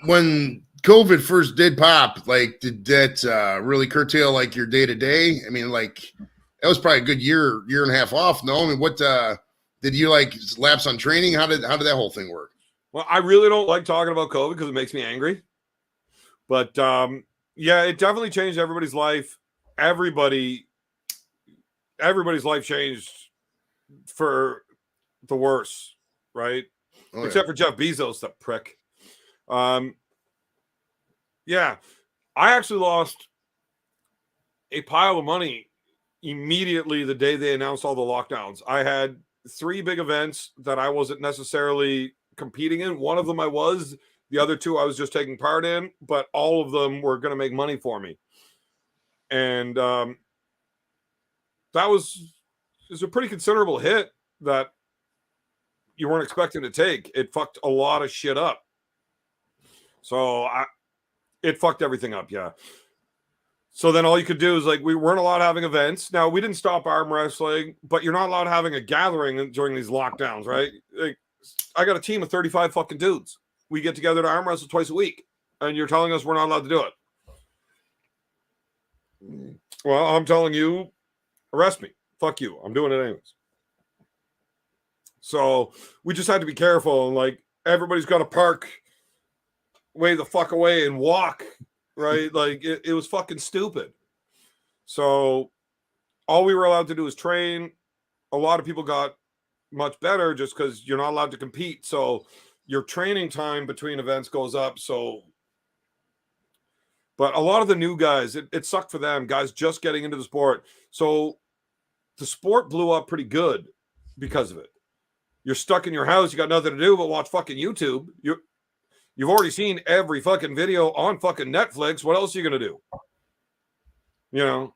when COVID first did pop, like, did that really curtail like your day to day? I mean, like, that was probably a good year and a half off. No, I mean, what did you like lapse on training? How did that whole thing work? Well, I really don't like talking about COVID because it makes me angry. But yeah, it definitely changed everybody's life. Everybody's life changed for the worse, right? Oh, except for Jeff Bezos, the prick. Yeah, I actually lost a pile of money immediately the day they announced all the lockdowns. I had 3 big events that I wasn't necessarily competing in. One of them I was, the other 2 I was just taking part in, but all of them were going to make money for me. And that was a pretty considerable hit that you weren't expecting to take. It fucked a lot of shit up. So it fucked everything up, yeah. So then all you could do is, like, we weren't allowed having events. Now, we didn't stop arm wrestling, but you're not allowed having a gathering during these lockdowns, right? Like, I got a team of 35 fucking dudes. We get together to arm wrestle twice a week, and you're telling us we're not allowed to do it. Well, I'm telling you, arrest me. Fuck you. I'm doing it anyways. So we just had to be careful. And, like, everybody's got to park way the fuck away and walk, right? Like, it was fucking stupid. So all we were allowed to do was train. A lot of people got much better just because you're not allowed to compete. So your training time between events goes up. So, but a lot of the new guys, it sucked for them, guys just getting into the sport. So the sport blew up pretty good because of it. You're stuck in your house. You got nothing to do but watch fucking YouTube. You've already seen every fucking video on fucking Netflix. What else are you going to do? You know,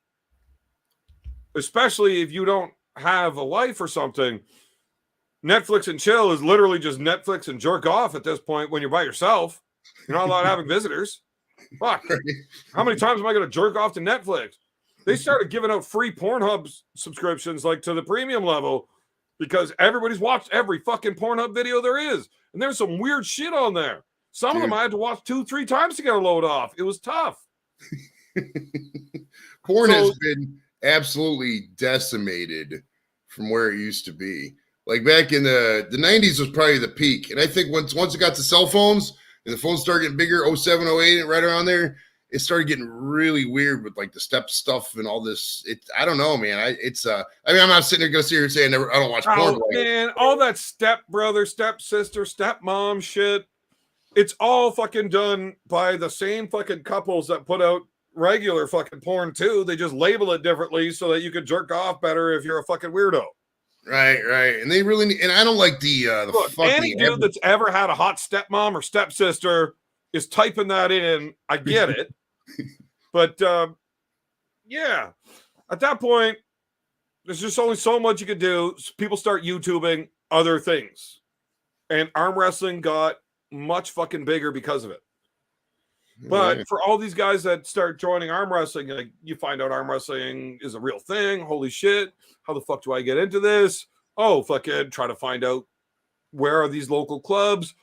especially if you don't have a wife or something. Netflix and chill is literally just Netflix and jerk off at this point when you're by yourself. You're not allowed having visitors. Fuck. How many times am I going to jerk off to Netflix? They started giving out free Pornhub subscriptions, like, to the premium level, because everybody's watched every fucking Pornhub video there is. And there's some weird shit on there. Some of them I had to watch 2-3 times to get a load off. It was tough. Porn has been absolutely decimated from where it used to be. Like, back in the 90s was probably the peak. And I think once it got to cell phones and the phones started getting bigger, 07, 08, right around there, it started getting really weird with, like, the step stuff and all this. I don't know, man. I mean, I'm not sitting there going to sit here and say I don't watch porn. Man, all that step brother, step sister, step mom shit. It's all fucking done by the same fucking couples that put out regular fucking porn too. They just label it differently so that you can jerk off better if you're a fucking weirdo. Right. And they really need, and I don't like the Look, fucking any dude that's ever had a hot stepmom or stepsister is typing that in. I get it. But yeah, at that point, there's just only so much you could do. People start YouTubing other things, and arm wrestling got much fucking bigger because of it. But for all these guys that start joining arm wrestling, like, you find out arm wrestling is a real thing. Holy shit. How the fuck do I get into this? Oh, fucking try to find out where are these local clubs.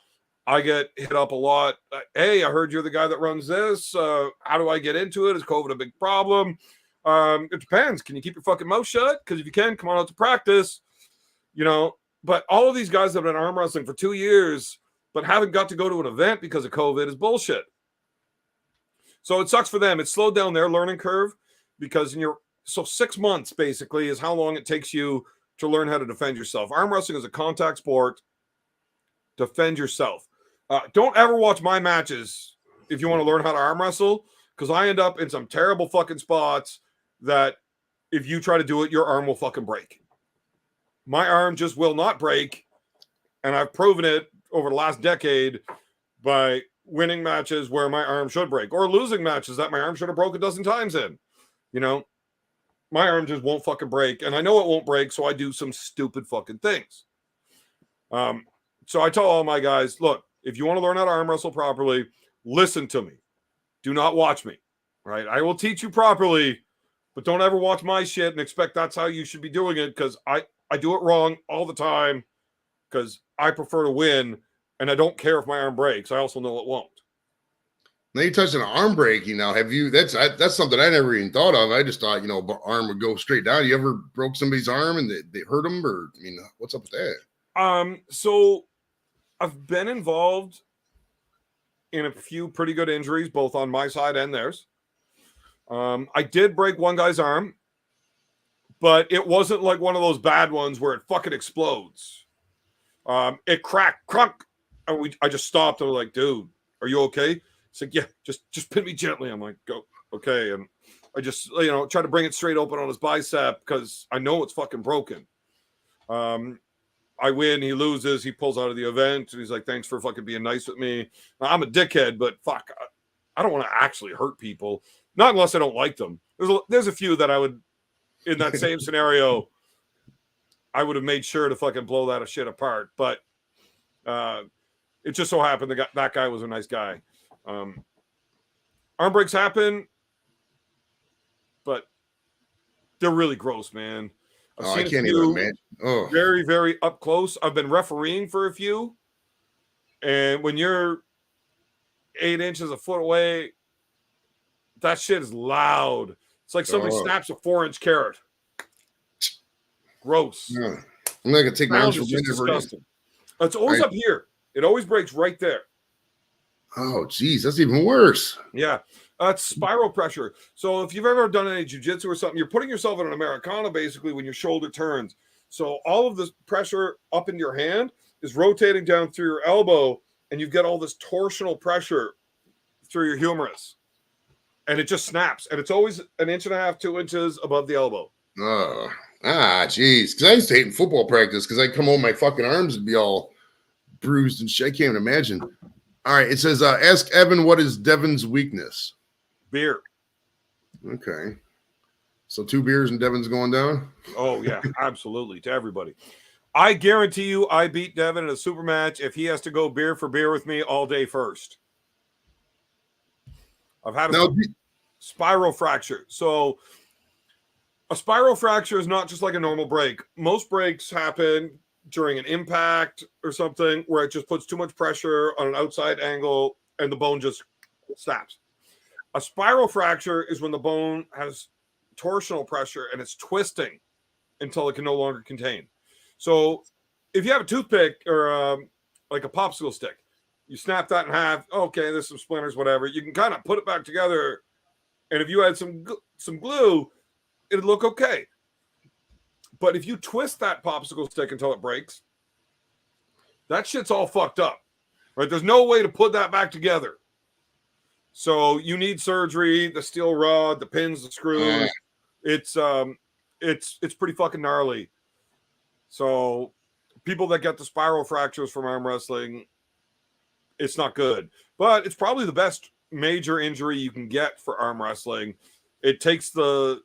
I get hit up a lot. Hey, I heard you're the guy that runs this. How do I get into it? Is COVID a big problem? It depends. Can you keep your fucking mouth shut? Because if you can, come on out to practice. You know, but all of these guys have been arm wrestling for 2 years, but haven't got to go to an event because of COVID is bullshit. So it sucks for them. It slowed down their learning curve because 6 months basically is how long it takes you to learn how to defend yourself. Arm wrestling is a contact sport. Defend yourself. Don't ever watch my matches if you want to learn how to arm wrestle, because I end up in some terrible fucking spots that if you try to do it, your arm will fucking break. My arm just will not break, and I've proven it over the last decade by winning matches where my arm should break, or losing matches that my arm should have broke a dozen times in. You know, my arm just won't fucking break, and I know it won't break, so I do some stupid fucking things. So I tell all my guys, look, if you want to learn how to arm wrestle properly, listen to me. Do not watch me, right? I will teach you properly, but don't ever watch my shit and expect that's how you should be doing it, because I do it wrong all the time because I prefer to win, and I don't care if my arm breaks. I also know it won't. Now you touched on arm breaking. Now, have you? That's something I never even thought of. I just thought, arm would go straight down. You ever broke somebody's arm and they hurt them, or what's up with that? So I've been involved in a few pretty good injuries, both on my side and theirs. I did break one guy's arm, but it wasn't like one of those bad ones where it fucking explodes. It cracked, crunk, and I just stopped and was like, dude, are you okay? He's like, yeah, just pin me gently. I'm like, go, okay. And I just, try to bring it straight open on his bicep because I know it's fucking broken. I win, he loses, he pulls out of the event, and he's like, thanks for fucking being nice with me. Now, I'm a dickhead, but fuck, I don't want to actually hurt people. Not unless I don't like them. There's a few that I would, in that same scenario, I would have made sure to fucking blow that shit apart. But it just so happened that guy was a nice guy. Arm breaks happen, but they're really gross, man. I can't even imagine. Oh. Very, very up close. I've been refereeing for a few. And when you're 8 inches, a foot away, that shit is loud. It's like somebody snaps a 4-inch carrot. Gross. Yeah. I'm not going to take my arms from disgusting. It's always up here. It always breaks right there. Oh, geez. That's even worse. Yeah. It's spiral pressure. So if you've ever done any jiu-jitsu or something, you're putting yourself in an Americana basically when your shoulder turns. So all of this pressure up into your hand is rotating down through your elbow, and you've got all this torsional pressure through your humerus. And it just snaps. And it's always 1.5 inches, 2 inches above the elbow. Geez. Because I used to hate in football practice because I'd come home, my fucking arms would be all bruised and shit. I can't even imagine. All right. It says, ask Evan, what is Devin's weakness? Beer. Okay. So 2 beers and Devin's going down? Oh, yeah, absolutely. To everybody. I guarantee you I beat Devin in a super match if he has to go beer for beer with me all day first. I've had a spiral fracture. So a spiral fracture is not just like a normal break. Most breaks happen during an impact or something where it just puts too much pressure on an outside angle and the bone just snaps. A spiral fracture is when the bone has torsional pressure and it's twisting until it can no longer contain. So if you have a toothpick or like a popsicle stick, you snap that in half. Okay, there's some splinters, whatever. You can kind of put it back together. And if you had some glue, it'd look okay. But if you twist that popsicle stick until it breaks, that shit's all fucked up, right? There's no way to put that back together. So you need surgery, the steel rod, the pins, the screws. It's pretty fucking gnarly. So people that get the spiral fractures from arm wrestling, it's not good. But it's probably the best major injury you can get for arm wrestling. It's the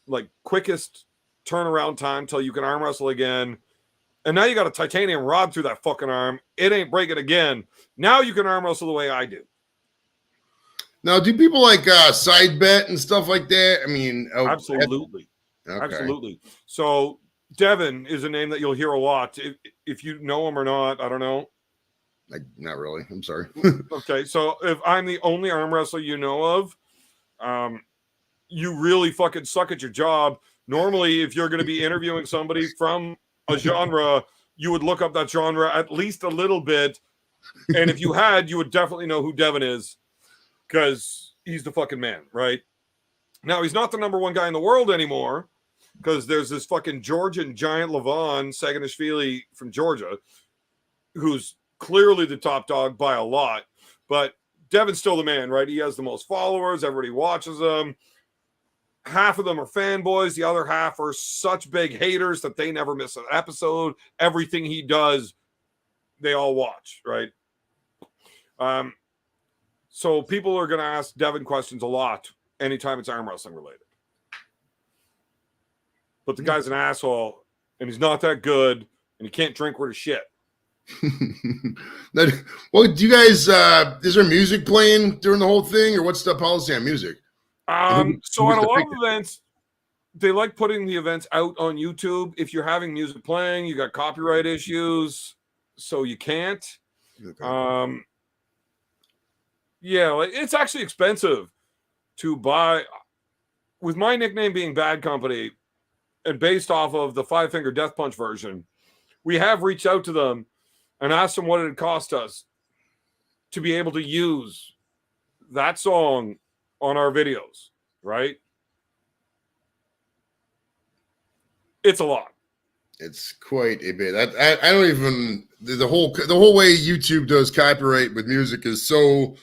like quickest turnaround time till you can arm wrestle again. And now you got a titanium rod through that fucking arm. It ain't breaking again. Now you can arm wrestle the way I do. Now, do people like side bet and stuff like that? I mean, absolutely. Okay. Absolutely. So Devin is a name that you'll hear a lot. If you know him or not, I don't know. Not really. I'm sorry. Okay. So if I'm the only arm wrestler you know of, you really fucking suck at your job. Normally, if you're going to be interviewing somebody from a genre, you would look up that genre at least a little bit. And if you had, you would definitely know who Devin is because he's the fucking man, right? Now, he's not the number 1 guy in the world anymore because there's this fucking Georgian giant Levon Saganishvili from Georgia who's clearly the top dog by a lot. But Devin's still the man, right? He has the most followers. Everybody watches him. Half of them are fanboys. The other half are such big haters that they never miss an episode. Everything he does, they all watch, right? So people are going to ask Devin questions a lot anytime it's arm wrestling related. But the guy's an asshole, and he's not that good, and he can't drink worth of shit. Well, do you guys, is there music playing during the whole thing, or what's the policy on music? So at a lot of events, they like putting the events out on YouTube. If you're having music playing, you got copyright issues, so you can't. Okay. Yeah, like it's actually expensive to buy. With my nickname being Bad Company, and based off of the 5-Finger Death Punch version, we have reached out to them and asked them what it would cost us to be able to use that song on our videos, right? It's a lot. It's quite a bit. I don't even the whole way YouTube does copyright with music is so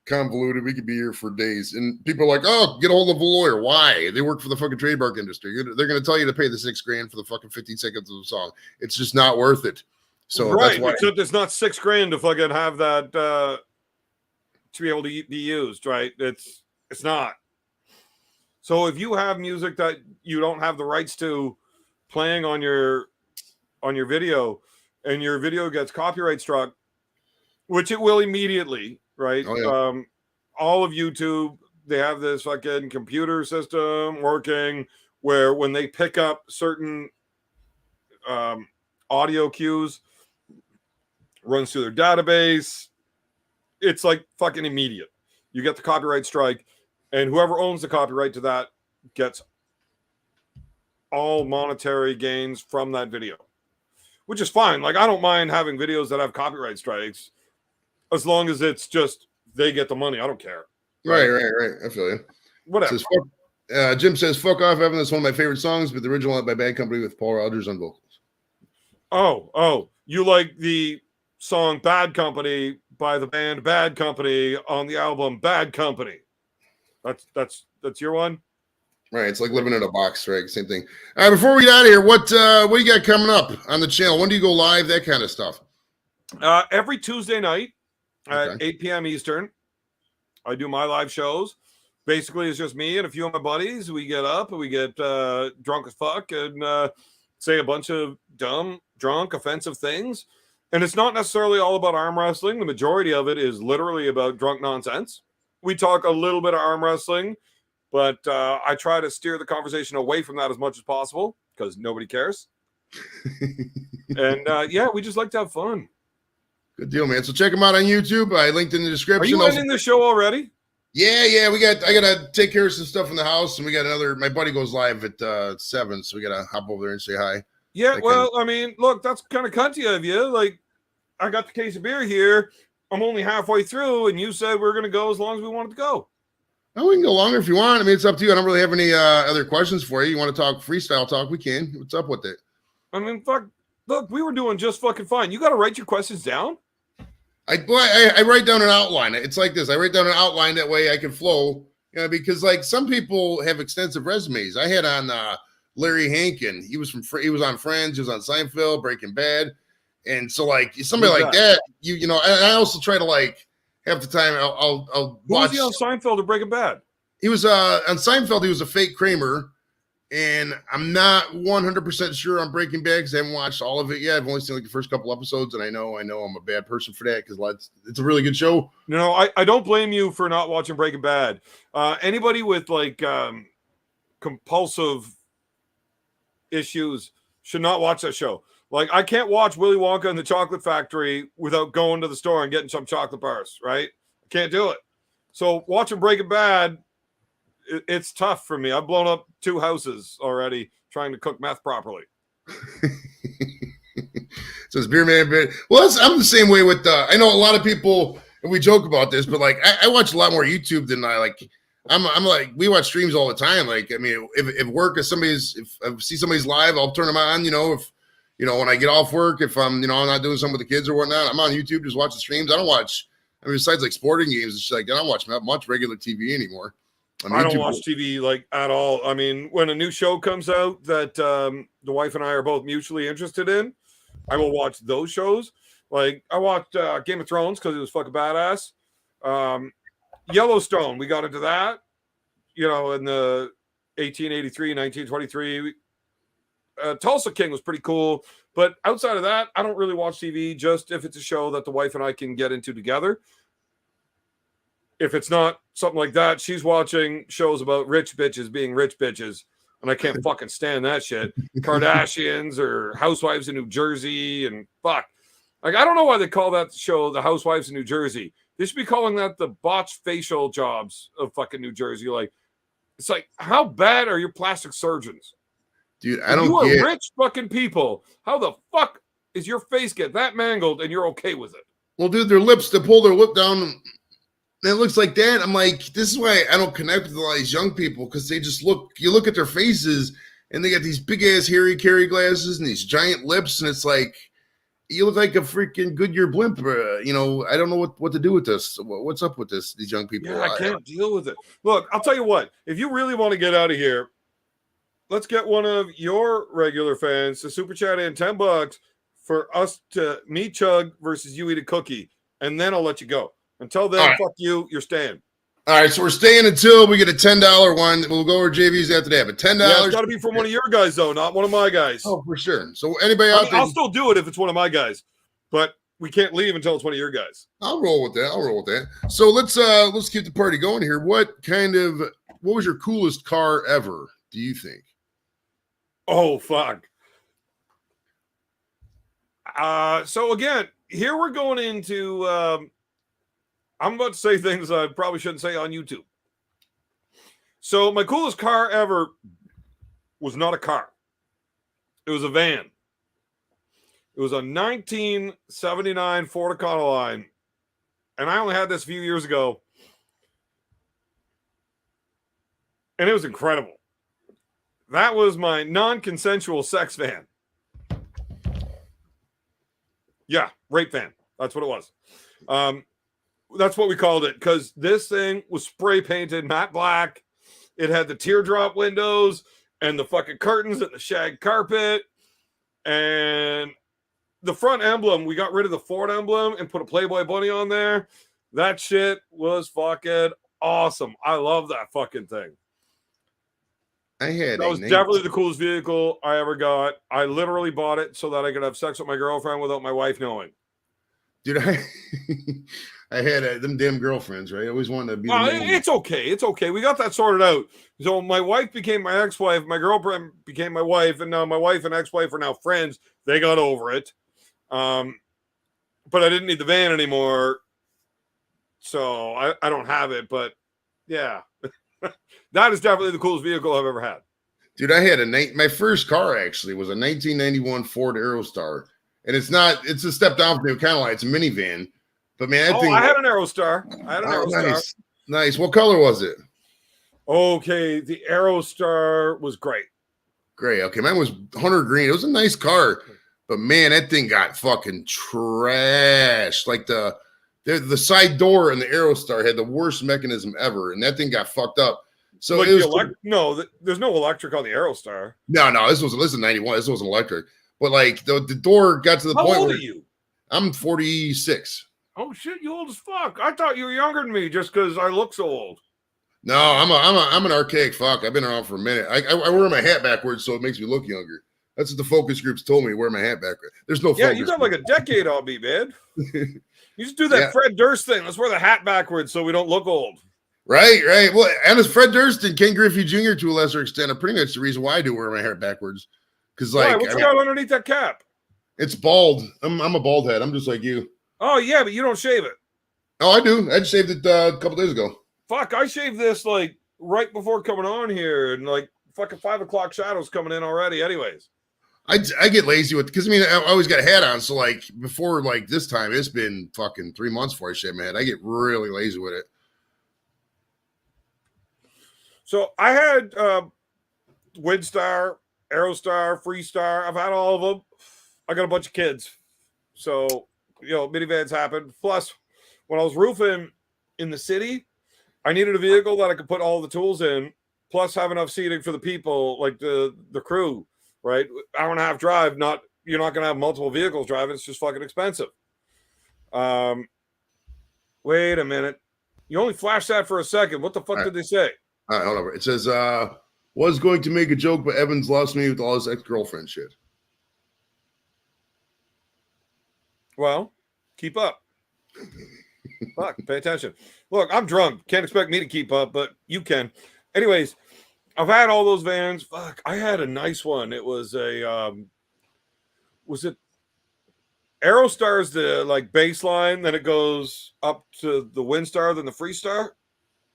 convoluted. We could be here for days. And people are like, oh, get a hold of a lawyer. Why? They work for the fucking trademark industry. They're going to tell you to pay the $6,000 for the fucking 15 seconds of the song. It's just not worth it. So right, that's why. Except it's not $6,000 to fucking have that to be able to be used, right? It's not. So if you have music that you don't have the rights to playing on your video, and your video gets copyright struck, which it will immediately, right? Oh, yeah. All of YouTube, they have this fucking computer system working where when they pick up certain audio cues, runs through their database. It's like fucking immediate. You get the copyright strike, and whoever owns the copyright to that gets all monetary gains from that video, which is fine. Like, I don't mind having videos that have copyright strikes as long as it's just they get the money. I don't care. Right. I feel you. Whatever. Jim says, fuck off, Evan. That's one of my favorite songs, but the original by Bad Company with Paul Rodgers on vocals. Oh, you like the song Bad Company by the band Bad Company on the album Bad Company. That's your one? Right. It's like living in a box, right? Same thing. All right, before we get out of here, what do you got coming up on the channel? When do you go live? That kind of stuff. Every Tuesday night at 8 p.m. Eastern, I do my live shows. Basically, it's just me and a few of my buddies. We get up and we get drunk as fuck and say a bunch of dumb, drunk, offensive things. And it's not necessarily all about arm wrestling. The majority of it is literally about drunk nonsense. We talk a little bit of arm wrestling, but I try to steer the conversation away from that as much as possible because nobody cares. And yeah, we just like to have fun. Good deal, man. So check them out on YouTube. I linked in the description. Are you ending the show already? Yeah. I gotta take care of some stuff in the house, and we got my buddy goes live at 7, so we gotta hop over there and say hi. Yeah, well, I mean, look, that's kind of cunty of you. Like, I got the case of beer here. I'm only halfway through, and you said we're gonna go as long as we wanted to go. Oh, we can go longer if you want. I mean, it's up to you. I don't really have any other questions for you. You want to talk freestyle talk? We can. What's up with it? I mean, fuck. Look, we were doing just fucking fine. You got to write your questions down. I write down an outline. It's like this. I write down an outline that way I can flow. You know, because like some people have extensive resumes. I had on Larry Hankin. He was on Friends. He was on Seinfeld, Breaking Bad, and so like somebody like that. You know. I also try to like half the time I'll watch. Who was he on Seinfeld or Breaking Bad? He was on Seinfeld. He was a fake Kramer. And I'm not 100% sure on Breaking Bad because I haven't watched all of it yet. I've only seen like the first couple episodes, and I know I'm a bad person for that because it's a really good show. No, I don't blame you for not watching Breaking Bad. Anybody with like compulsive issues should not watch that show. Like, I can't watch Willy Wonka and the Chocolate Factory without going to the store and getting some chocolate bars, right? I can't do it. So watching Breaking Bad, it's tough for me. I've blown up 2 houses already trying to cook meth properly. So it's Beerman. Well, I'm the same way with I know a lot of people, and we joke about this, but like I watch a lot more YouTube than I like. I'm like, we watch streams all the time. Like, I mean, if I see somebody's live, I'll turn them on. You know, if you know when I get off work, if I'm I'm not doing something with the kids or whatnot, I'm on YouTube just watching streams. I don't watch. I mean, besides like sporting games, it's like I don't watch much regular TV anymore. I don't watch TV like at all. I mean, when a new show comes out that the wife and I are both mutually interested in, I will watch those shows. Like I watched Game of Thrones because it was fucking badass. Yellowstone, we got into that, you know, in the 1883, 1923. Tulsa King was pretty cool. But outside of that, I don't really watch TV just if it's a show that the wife and I can get into together. If it's not something like that, she's watching shows about rich bitches being rich bitches, and I can't fucking stand that shit. Kardashians or Housewives in New Jersey, and fuck. Like, I don't know why they call that show The Housewives in New Jersey. They should be calling that the botched facial jobs of fucking New Jersey. Like, it's like, how bad are your plastic surgeons? Dude, I don't get. You are rich fucking people. How the fuck is your face get that mangled and you're okay with it? Well, dude, they pull their lip down. And it looks like that. I'm like, this is why I don't connect with a lot of these young people because they just you look at their faces and they got these big ass hairy carry glasses and these giant lips. And it's like, You look like a freaking Goodyear blimp. You know, I don't know what to do with this. What's up with this? These young people. Yeah, I can't deal with it. Look, I'll tell you what. If you really want to get out of here, let's get one of your regular fans to super chat in $10 for us to me chug versus you eat a cookie, and then I'll let you go. Until then, fuck you. You're staying. All right, so we're staying until we get a $10 one. We'll go over JV's after that. But $10. Yeah, it's got to be from one of your guys, though, not one of my guys. Oh, for sure. So anybody out there, I'll still do it if it's one of my guys, but we can't leave until it's one of your guys. I'll roll with that. So let's keep the party going here. What was your coolest car ever, do you think? Oh, fuck. So again, here we're going into I'm about to say things I probably shouldn't say on YouTube. So my coolest car ever was not a car. It was a van. It was a 1979 Ford Econoline. And I only had this a few years ago. And it was incredible. That was my non-consensual sex van. Yeah, rape van. That's what it was. That's what we called it, because this thing was spray painted matte black. It had the teardrop windows and the fucking curtains and the shag carpet. And the front emblem, we got rid of the Ford emblem and put a Playboy bunny on there. That shit was fucking awesome. I love that fucking thing. That was definitely the coolest vehicle I ever got. I literally bought it so that I could have sex with my girlfriend without my wife knowing. Dude, I had them damn girlfriends, right? I always wanted to be. It's okay. It's okay. We got that sorted out. So my wife became my ex-wife. My girlfriend became my wife. And now my wife and ex-wife are now friends. They got over it. But I didn't need the van anymore. So I don't have it. But yeah, that is definitely the coolest vehicle I've ever had. Dude, I had my first car actually was a 1991 Ford Aerostar. And it's a step down from the Econoline. It's a minivan. But man, I had an Aerostar. Nice. What color was it? Okay, the Aerostar was great. Great. Okay, mine was hunter green. It was a nice car, but man, that thing got fucking trashed. Like the side door in the Aerostar had the worst mechanism ever, and that thing got fucked up. So like there's no electric on the Aerostar. No. This was 91. This wasn't electric, but like the door got to the point. How old are you? I'm 46. Oh shit, you old as fuck. I thought you were younger than me just because I look so old. No, I'm an archaic fuck. I've been around for a minute. I wear my hat backwards so it makes me look younger. That's what the focus groups told me. Wear my hat backwards. There's no. Yeah, you got like a decade on me, man. You just do that Fred Durst thing. Let's wear the hat backwards so we don't look old. Right. Well, and it's Fred Durst and Ken Griffey Jr. to a lesser extent are pretty much the reason why I do wear my hair backwards. Because what's got underneath that cap? It's bald. I'm a bald head. I'm just like you. Oh yeah, but you don't shave it. Oh, I do. I just shaved it a couple days ago. Fuck, I shaved this like right before coming on here, and like fucking 5 o'clock shadows coming in already. Anyways, I get lazy with because I always got a hat on. So like before like this time, it's been fucking 3 months before I shave my head. I get really lazy with it. So I had Windstar, Aerostar, Freestar. I've had all of them. I got a bunch of kids, so minivans happen. Plus, when I was roofing in the city, I needed a vehicle that I could put all the tools in, plus have enough seating for the people, like the crew, right? Hour and a half drive. You're not going to have multiple vehicles driving. It's just fucking expensive. Wait a minute. You only flashed that for a second. What the fuck did they say? All right, hold on. It says, was going to make a joke, but Evans lost me with all his ex-girlfriend shit. Well, keep up. Fuck, pay attention. Look, I'm drunk. Can't expect me to keep up, but you can. Anyways, I've had all those vans. Fuck, I had a nice one. It was was it Aerostar's the like baseline, then it goes up to the Windstar, then the Freestar?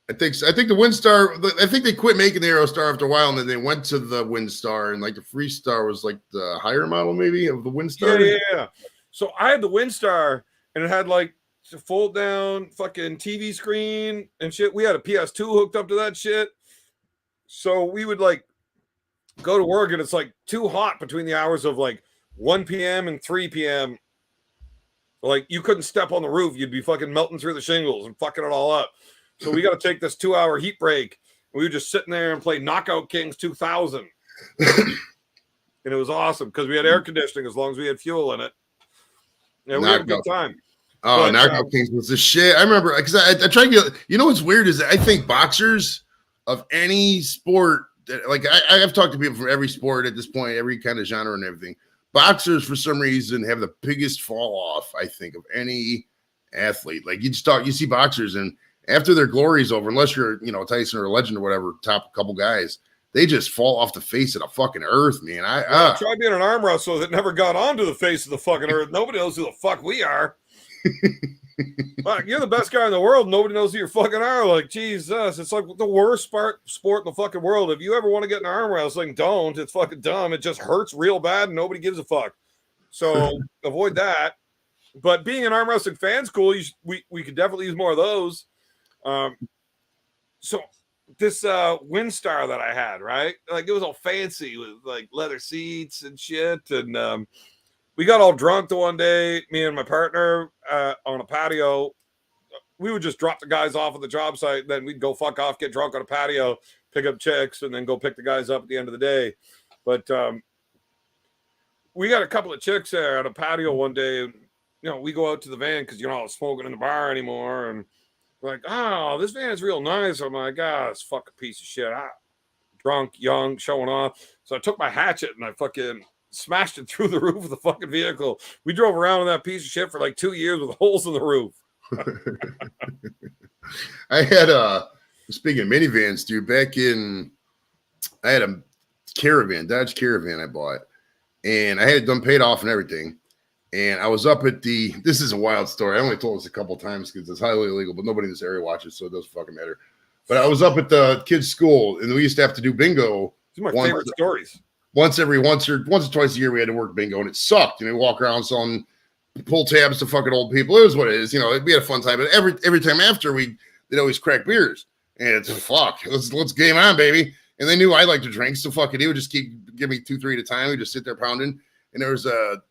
I think the Windstar, I think they quit making the Aerostar after a while, and then they went to the Windstar, and like the Freestar was like the higher model maybe of the Windstar. Yeah. So I had the Windstar, and it had like a fold down fucking TV screen and shit. We had a PS2 hooked up to that shit. So we would like go to work, and it's like too hot between the hours of like 1 p.m. and 3 p.m. Like you couldn't step on the roof. You'd be fucking melting through the shingles and fucking it all up. So we got to take this 2-hour heat break. We were just sitting there and play Knockout Kings 2000. And it was awesome because we had air conditioning as long as we had fuel in it. Yeah, we had a good time. Oh, Knockout Kings was the shit. I remember because I tried to get. You know what's weird is I think boxers of any sport, like I've talked to people from every sport at this point, every kind of genre and everything. Boxers, for some reason, have the biggest fall off, I think, of any athlete. Like you see boxers, and after their glory's over, unless you're, Tyson or a legend or whatever, top couple guys, they just fall off the face of the fucking earth, man. I tried being an arm wrestler that never got onto the face of the fucking earth. Nobody knows who the fuck we are. Fuck, you're the best guy in the world. Nobody knows who you fucking are. Like, Jesus, it's like the worst sport in the fucking world. If you ever want to get in arm wrestling, don't. It's fucking dumb. It just hurts real bad and nobody gives a fuck. So avoid that. But being an arm wrestling fan's cool. We could definitely use more of those. So this Windstar that I had, right? Like it was all fancy with like leather seats and shit. And we got all drunk the one day, me and my partner on a patio. We would just drop the guys off at the job site. Then we'd go fuck off, get drunk on a patio, pick up chicks, and then go pick the guys up at the end of the day. But we got a couple of chicks there at a patio one day. And, we go out to the van because you're not smoking in the bar anymore. And we're like, oh, this van's real nice. I'm like, it's fucking piece of shit. Drunk, young, showing off. So I took my hatchet and I fucking smashed it through the roof of the fucking vehicle. We drove around in that piece of shit for like 2 years with holes in the roof. I had speaking of minivans, dude, I had a Dodge Caravan I bought, and I had it done paid off and everything. And I was up at this is a wild story. I only told this a couple of times because it's highly illegal, but nobody in this area watches, so it doesn't fucking matter. But I was up at the kids' school, and we used to have to do bingo. These are my favorite stories. Once or twice a year, we had to work bingo, and it sucked. Walk around selling pull tabs to fucking old people. It was what it is. We had a fun time. But every time after, they'd always crack beers, and it's fuck. Let's game on, baby. And they knew I liked to drink, so fucking they would just keep give me 2-3 at a time. We just sit there pounding, and there was a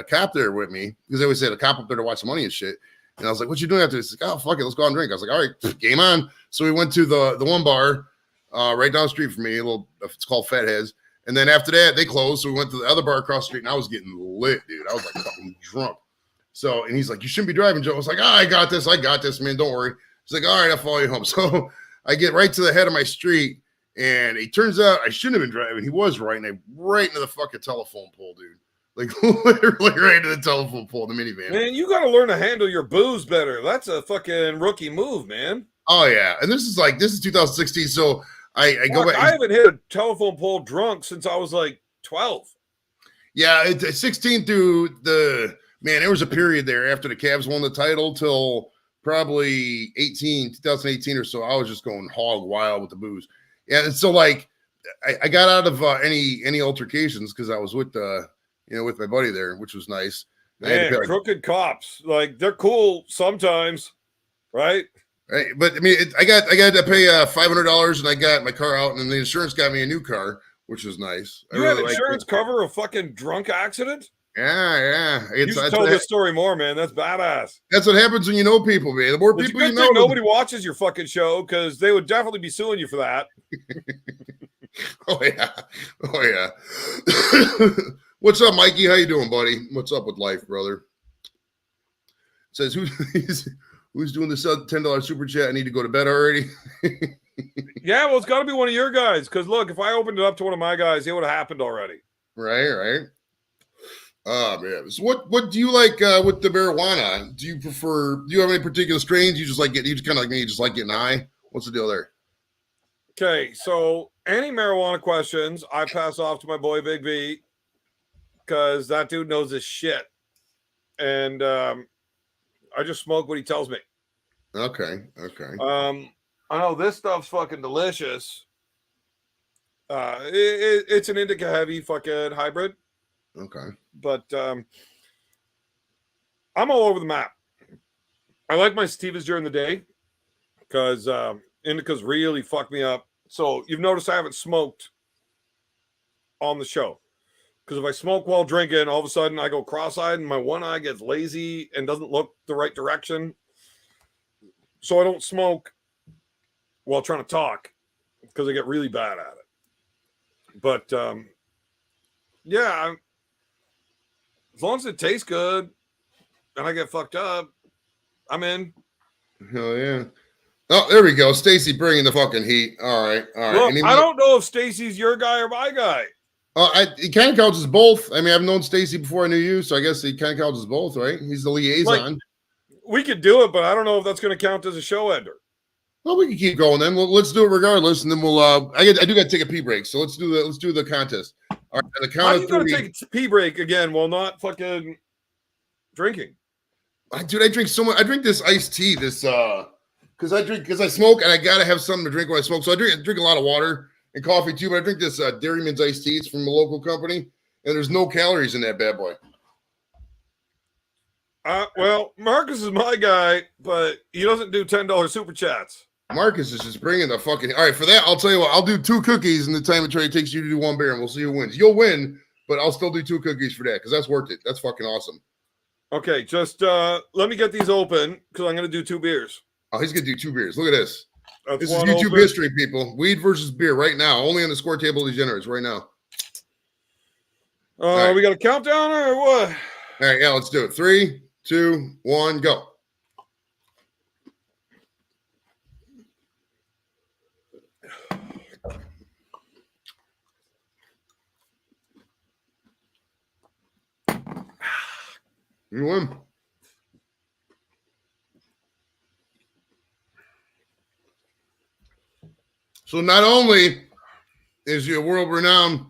cop there with me because they always had a cop up there to watch the money and shit. And I was like, "What you doing after this?" He's like, "Oh fuck it, let's go out and drink." I was like, "All right, game on." So we went to the one bar right down the street from me. It's called Fatheads. And then after that, they closed. So we went to the other bar across the street, and I was getting lit, dude. I was like fucking drunk. So, and he's like, "You shouldn't be driving, Joe." I was like, I got this, man. Don't worry. He's like, "All right, I'll follow you home." So I get right to the head of my street, and it turns out I shouldn't have been driving. He was right, and I right into the fucking telephone pole, dude. Like literally right into the telephone pole, the minivan. Man, you got to learn to handle your booze better. That's a fucking rookie move, man. Oh yeah, and this is 2016, so. I go back. I haven't hit a telephone pole drunk since I was like 12. Yeah, it's 16 through there was a period there after the Cavs won the title till probably 2018 or so. I was just going hog wild with the booze. Yeah, and so I got out of any altercations because I was with with my buddy there, which was nice. Man, crooked cops, they're cool sometimes, right? Right, but I mean, I got to pay $500, and I got my car out, and then the insurance got me a new car, which was nice. You had insurance cover a fucking drunk accident? Yeah. You should tell this story more, man. That's badass. That's what happens when you know people, man. The more people you know, nobody watches your fucking show because they would definitely be suing you for that. Oh yeah. What's up, Mikey? How you doing, buddy? What's up with life, brother? Says who's doing this $10 super chat? I need to go to bed already. Yeah, well, it's got to be one of your guys. Because look, if I opened it up to one of my guys, it would have happened already. Right. Oh man. So what do you like with the marijuana? Do you have any particular strains? You just like you just kind of like me, you just like getting high? What's the deal there? Okay, so any marijuana questions, I pass off to my boy Big B because that dude knows his shit. And I just smoke what he tells me. Okay. I know this stuff's fucking delicious. It's an indica heavy fucking hybrid. Okay. But I'm all over the map. I like my sativas during the day because indicas really fuck me up. So you've noticed I haven't smoked on the show Because if I smoke while drinking, all of a sudden I go cross-eyed and my one eye gets lazy and doesn't look the right direction. So I don't smoke while trying to talk because I get really bad at it. But yeah, as long as it tastes good and I get fucked up, I'm in. Hell yeah. Oh, there we go. Stacy bringing the fucking heat. All right. Look, I don't know if Stacy's your guy or my guy. He kind of counts as both. I mean, I've known Stacy before I knew you, so I guess he kind of counts as both, right? He's the liaison. Like, we could do it, but I don't know if that's going to count as a show ender. Well, we can keep going then. Let's do it regardless, and then we'll. I do got to take a pee break, so let's do the contest. All right, the count How of you got to three. take a pee break again while not fucking drinking? Dude, I drink so much. I drink this iced tea. This because I smoke and I gotta have something to drink when I smoke. So I drink a lot of water and coffee too. But I drink this Dairyman's iced tea. It's from a local company, and there's no calories in that bad boy. Well, Marcus is my guy, but he doesn't do $10 super chats. Marcus is just bringing the fucking. All right, for that, I'll tell you what. I'll do 2 cookies in the time it takes you to do 1 beer, and we'll see who wins. You'll win, but I'll still do 2 cookies for that because that's worth it. That's fucking awesome. Okay, just let me get these open because I'm going to do 2 beers. Oh, he's going to do 2 beers. Look at this. That's This is YouTube history, people. Weed versus beer right now. Only on the score table of degenerates right now. Right. We got a countdown or what? All right, yeah, let's do it. 3, 2, 1, go. You win. So not only is he a world-renowned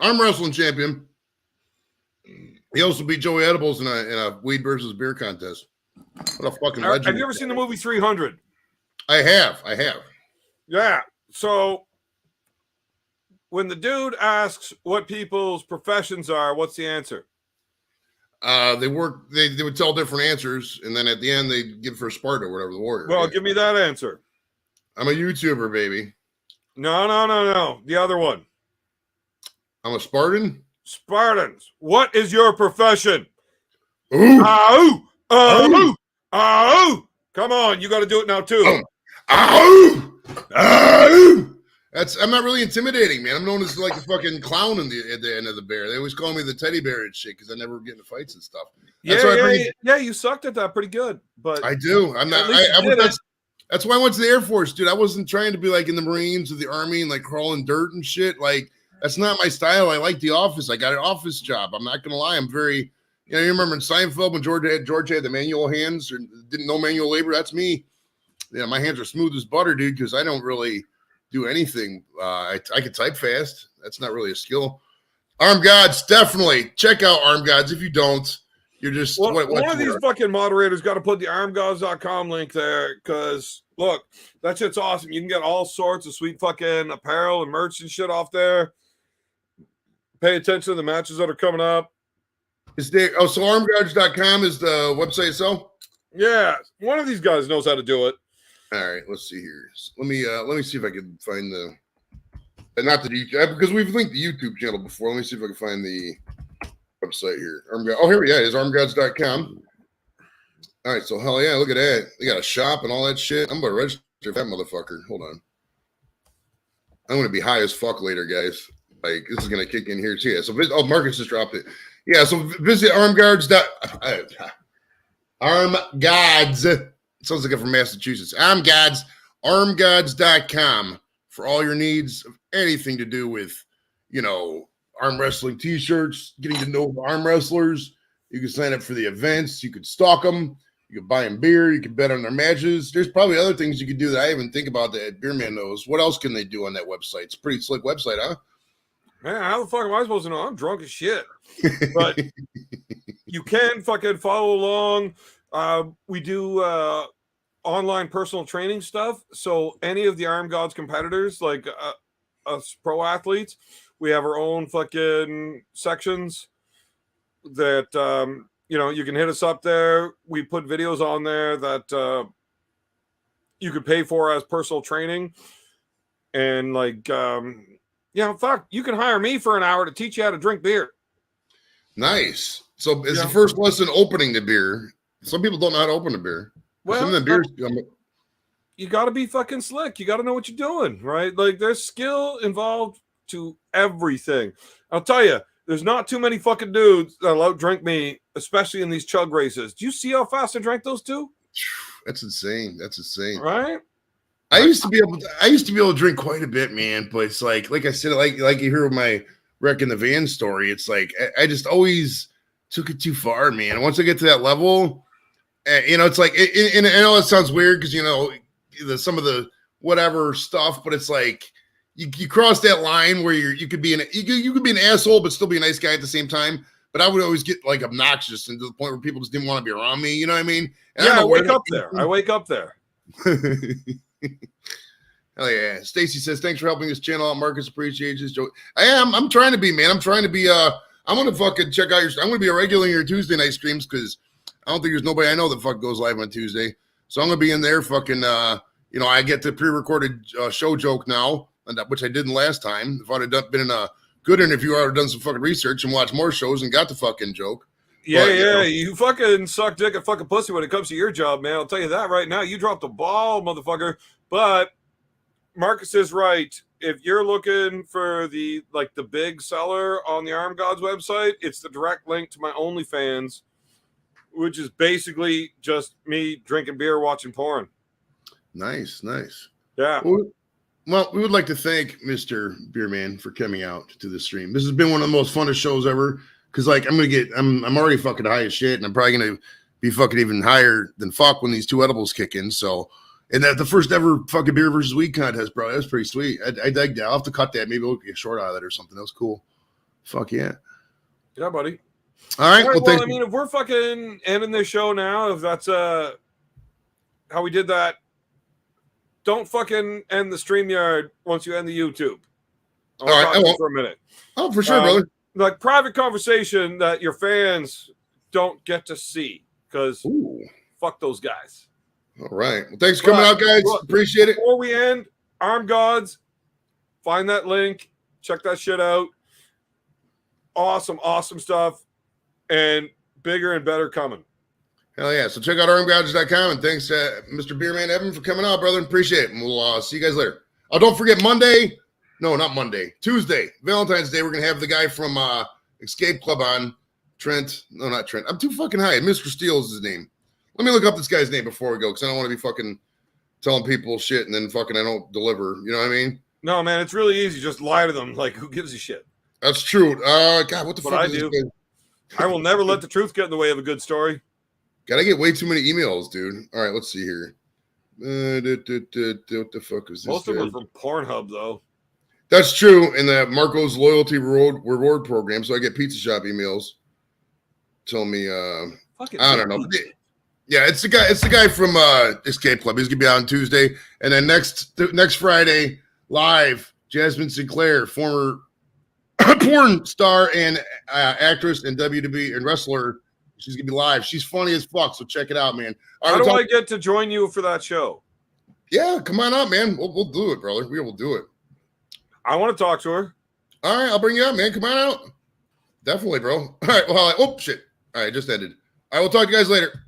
arm wrestling champion, he also beat Joey Edibles in a weed versus beer contest. What a fucking legend! Have you ever seen the movie 300? I have. Yeah. So when the dude asks what people's professions are, what's the answer? They would tell different answers, and then at the end they give for Sparta or whatever, the warrior. Well, give me that answer. I'm a YouTuber, baby. No. The other one. I'm a Spartan. Spartans. What is your profession? Ooh. Come on, you got to do it now too. I'm not really intimidating, man. I'm known as like a fucking clown at the end of the bear. They always call me the teddy bear and shit because I never get into fights and stuff. Yeah, you sucked at that pretty good. But I do. I'm not. That's why I went to the Air Force, dude. I wasn't trying to be like in the Marines or the Army and like crawling dirt and shit. Like that's not my style. I like the office. I got an office job. I'm not gonna lie. I'm very. You remember in Seinfeld when George had the manual hands or didn't know manual labor? That's me. Yeah, my hands are smooth as butter, dude. Because I don't really do anything. I can type fast. That's not really a skill. Arm Gods, definitely check out Arm Gods. If you don't, you're just one of these fucking moderators got to put the armgods.com link there because look, that shit's awesome. You can get all sorts of sweet fucking apparel and merch and shit off there. Pay attention to the matches that are coming up. So armgods.com is the website itself? Yeah, one of these guys knows how to do it. All right, let's see here. Let me see if I can find not the YouTube because we've linked the YouTube channel before. Let me see if I can find the website here. Here we go. It's armgods.com. All right, so hell yeah, look at that. They got a shop and all that shit. I'm gonna register for that motherfucker. Hold on. I'm gonna be high as fuck later, guys. Like this is gonna kick in here too. Yeah, so Marcus just dropped it. Yeah, so visit armgods. Armgods. Sounds like I'm from Massachusetts. Armgods.com for all your needs of anything to do with, arm wrestling t-shirts, getting to know arm wrestlers. You can sign up for the events. You could stalk them. You could buy them beer. You can bet on their matches. There's probably other things you could do that I even think about that Beerman knows. What else can they do on that website? It's a pretty slick website, huh? Man, how the fuck am I supposed to know? I'm drunk as shit. But you can fucking follow along. We do online personal training stuff. So any of the Arm Gods competitors, like us pro athletes, we have our own fucking sections that, you can hit us up there. We put videos on there that you could pay for as personal training. And fuck, you can hire me for an hour to teach you how to drink beer. Nice. So it's the first lesson opening the beer. Some people don't know how to open a beer. Well, some of the beers, you got to be fucking slick. You got to know what you're doing, right? Like there's skill involved to everything. I'll tell you, there's not too many fucking dudes that'll outdrink me, especially in these chug races. Do you see how fast I drank those two? That's insane. Right? I used to be able to drink quite a bit, man. But it's like I said, like you hear my wreck in the van story. It's like I just always took it too far, man. Once I get to that level, it's like, and I know it sounds weird because some of the whatever stuff, but it's like you cross that line where you could be an asshole but still be a nice guy at the same time. But I would always get like obnoxious and to the point where people just didn't want to be around me. You know what I mean? And I wake up there. Hell yeah. Stacy says, thanks for helping this channel out. Marcus appreciates his joke. I'm trying to be, man. I'm trying to be I'm gonna fucking check out I'm gonna be a regular in your Tuesday night streams because I don't think there's nobody I know that fuck goes live on Tuesday. So I'm gonna be in there fucking I get the pre-recorded show joke now, which I didn't last time. If I'd have been in a good interview, I would have done some fucking research and watched more shows and got the fucking joke. Yeah, you fucking suck dick and fucking pussy when it comes to your job, man. I'll tell you that right now. You dropped the ball, motherfucker. But Marcus is right. If you're looking for the big seller on the Arm Gods website, it's the direct link to my OnlyFans, which is basically just me drinking beer, watching porn. Nice. Yeah. Well, we would like to thank Mr. Beerman for coming out to the stream. This has been one of the most funnest shows ever. Because I'm already fucking high as shit, and I'm probably gonna be fucking even higher than fuck when these two edibles kick in. So, and that the first ever fucking beer versus weed contest, bro. That was pretty sweet. I dig that. I'll have to cut that. Maybe we'll get short out of that or something. That was cool. Fuck yeah. Yeah, buddy. All right. Well, I mean, if we're fucking ending this show now, if that's how we did that, don't fucking end the StreamYard once you end the YouTube. All right, I won't. For a minute. Oh, for sure, brother. Like private conversation that your fans don't get to see because fuck those guys. All right. Well, thanks for coming out, guys. Appreciate it. Before we end, Arm Gods, find that link. Check that shit out. Awesome stuff. And bigger and better coming. Hell yeah. So check out armgods.com. And thanks to Mr. Beerman Evan for coming out, brother. Appreciate it. And we'll see you guys later. Oh, don't forget Monday. No, not Monday. Tuesday, Valentine's Day. We're going to have the guy from Escape Club on. Trent. No, not Trent. I'm too fucking high. Mr. Steele is his name. Let me look up this guy's name before we go because I don't want to be fucking telling people shit and then fucking I don't deliver. You know what I mean? No, man. It's really easy. Just lie to them. Like, who gives a shit? That's true. God, what the fuck I do. I will never let the truth get in the way of a good story. God, I get way too many emails, dude. All right, let's see here. What the fuck is this? Most of them are from Pornhub, though. That's true. In the Marco's loyalty reward program, so I get pizza shop emails. Tell me, I don't know. Yeah, it's the guy. It's the guy from Escape Club. He's gonna be out on Tuesday, and then next Friday live. Jasmine Sinclair, former porn star and actress and WWE and wrestler. She's gonna be live. She's funny as fuck. So check it out, man. How do I get to join you for that show? Yeah, come on out, man. We'll do it, brother. We will do it. I want to talk to her. All right, I'll bring you out, man. Come on out. Definitely, bro. All right. Well, shit. All right, just ended. I will talk to you guys later.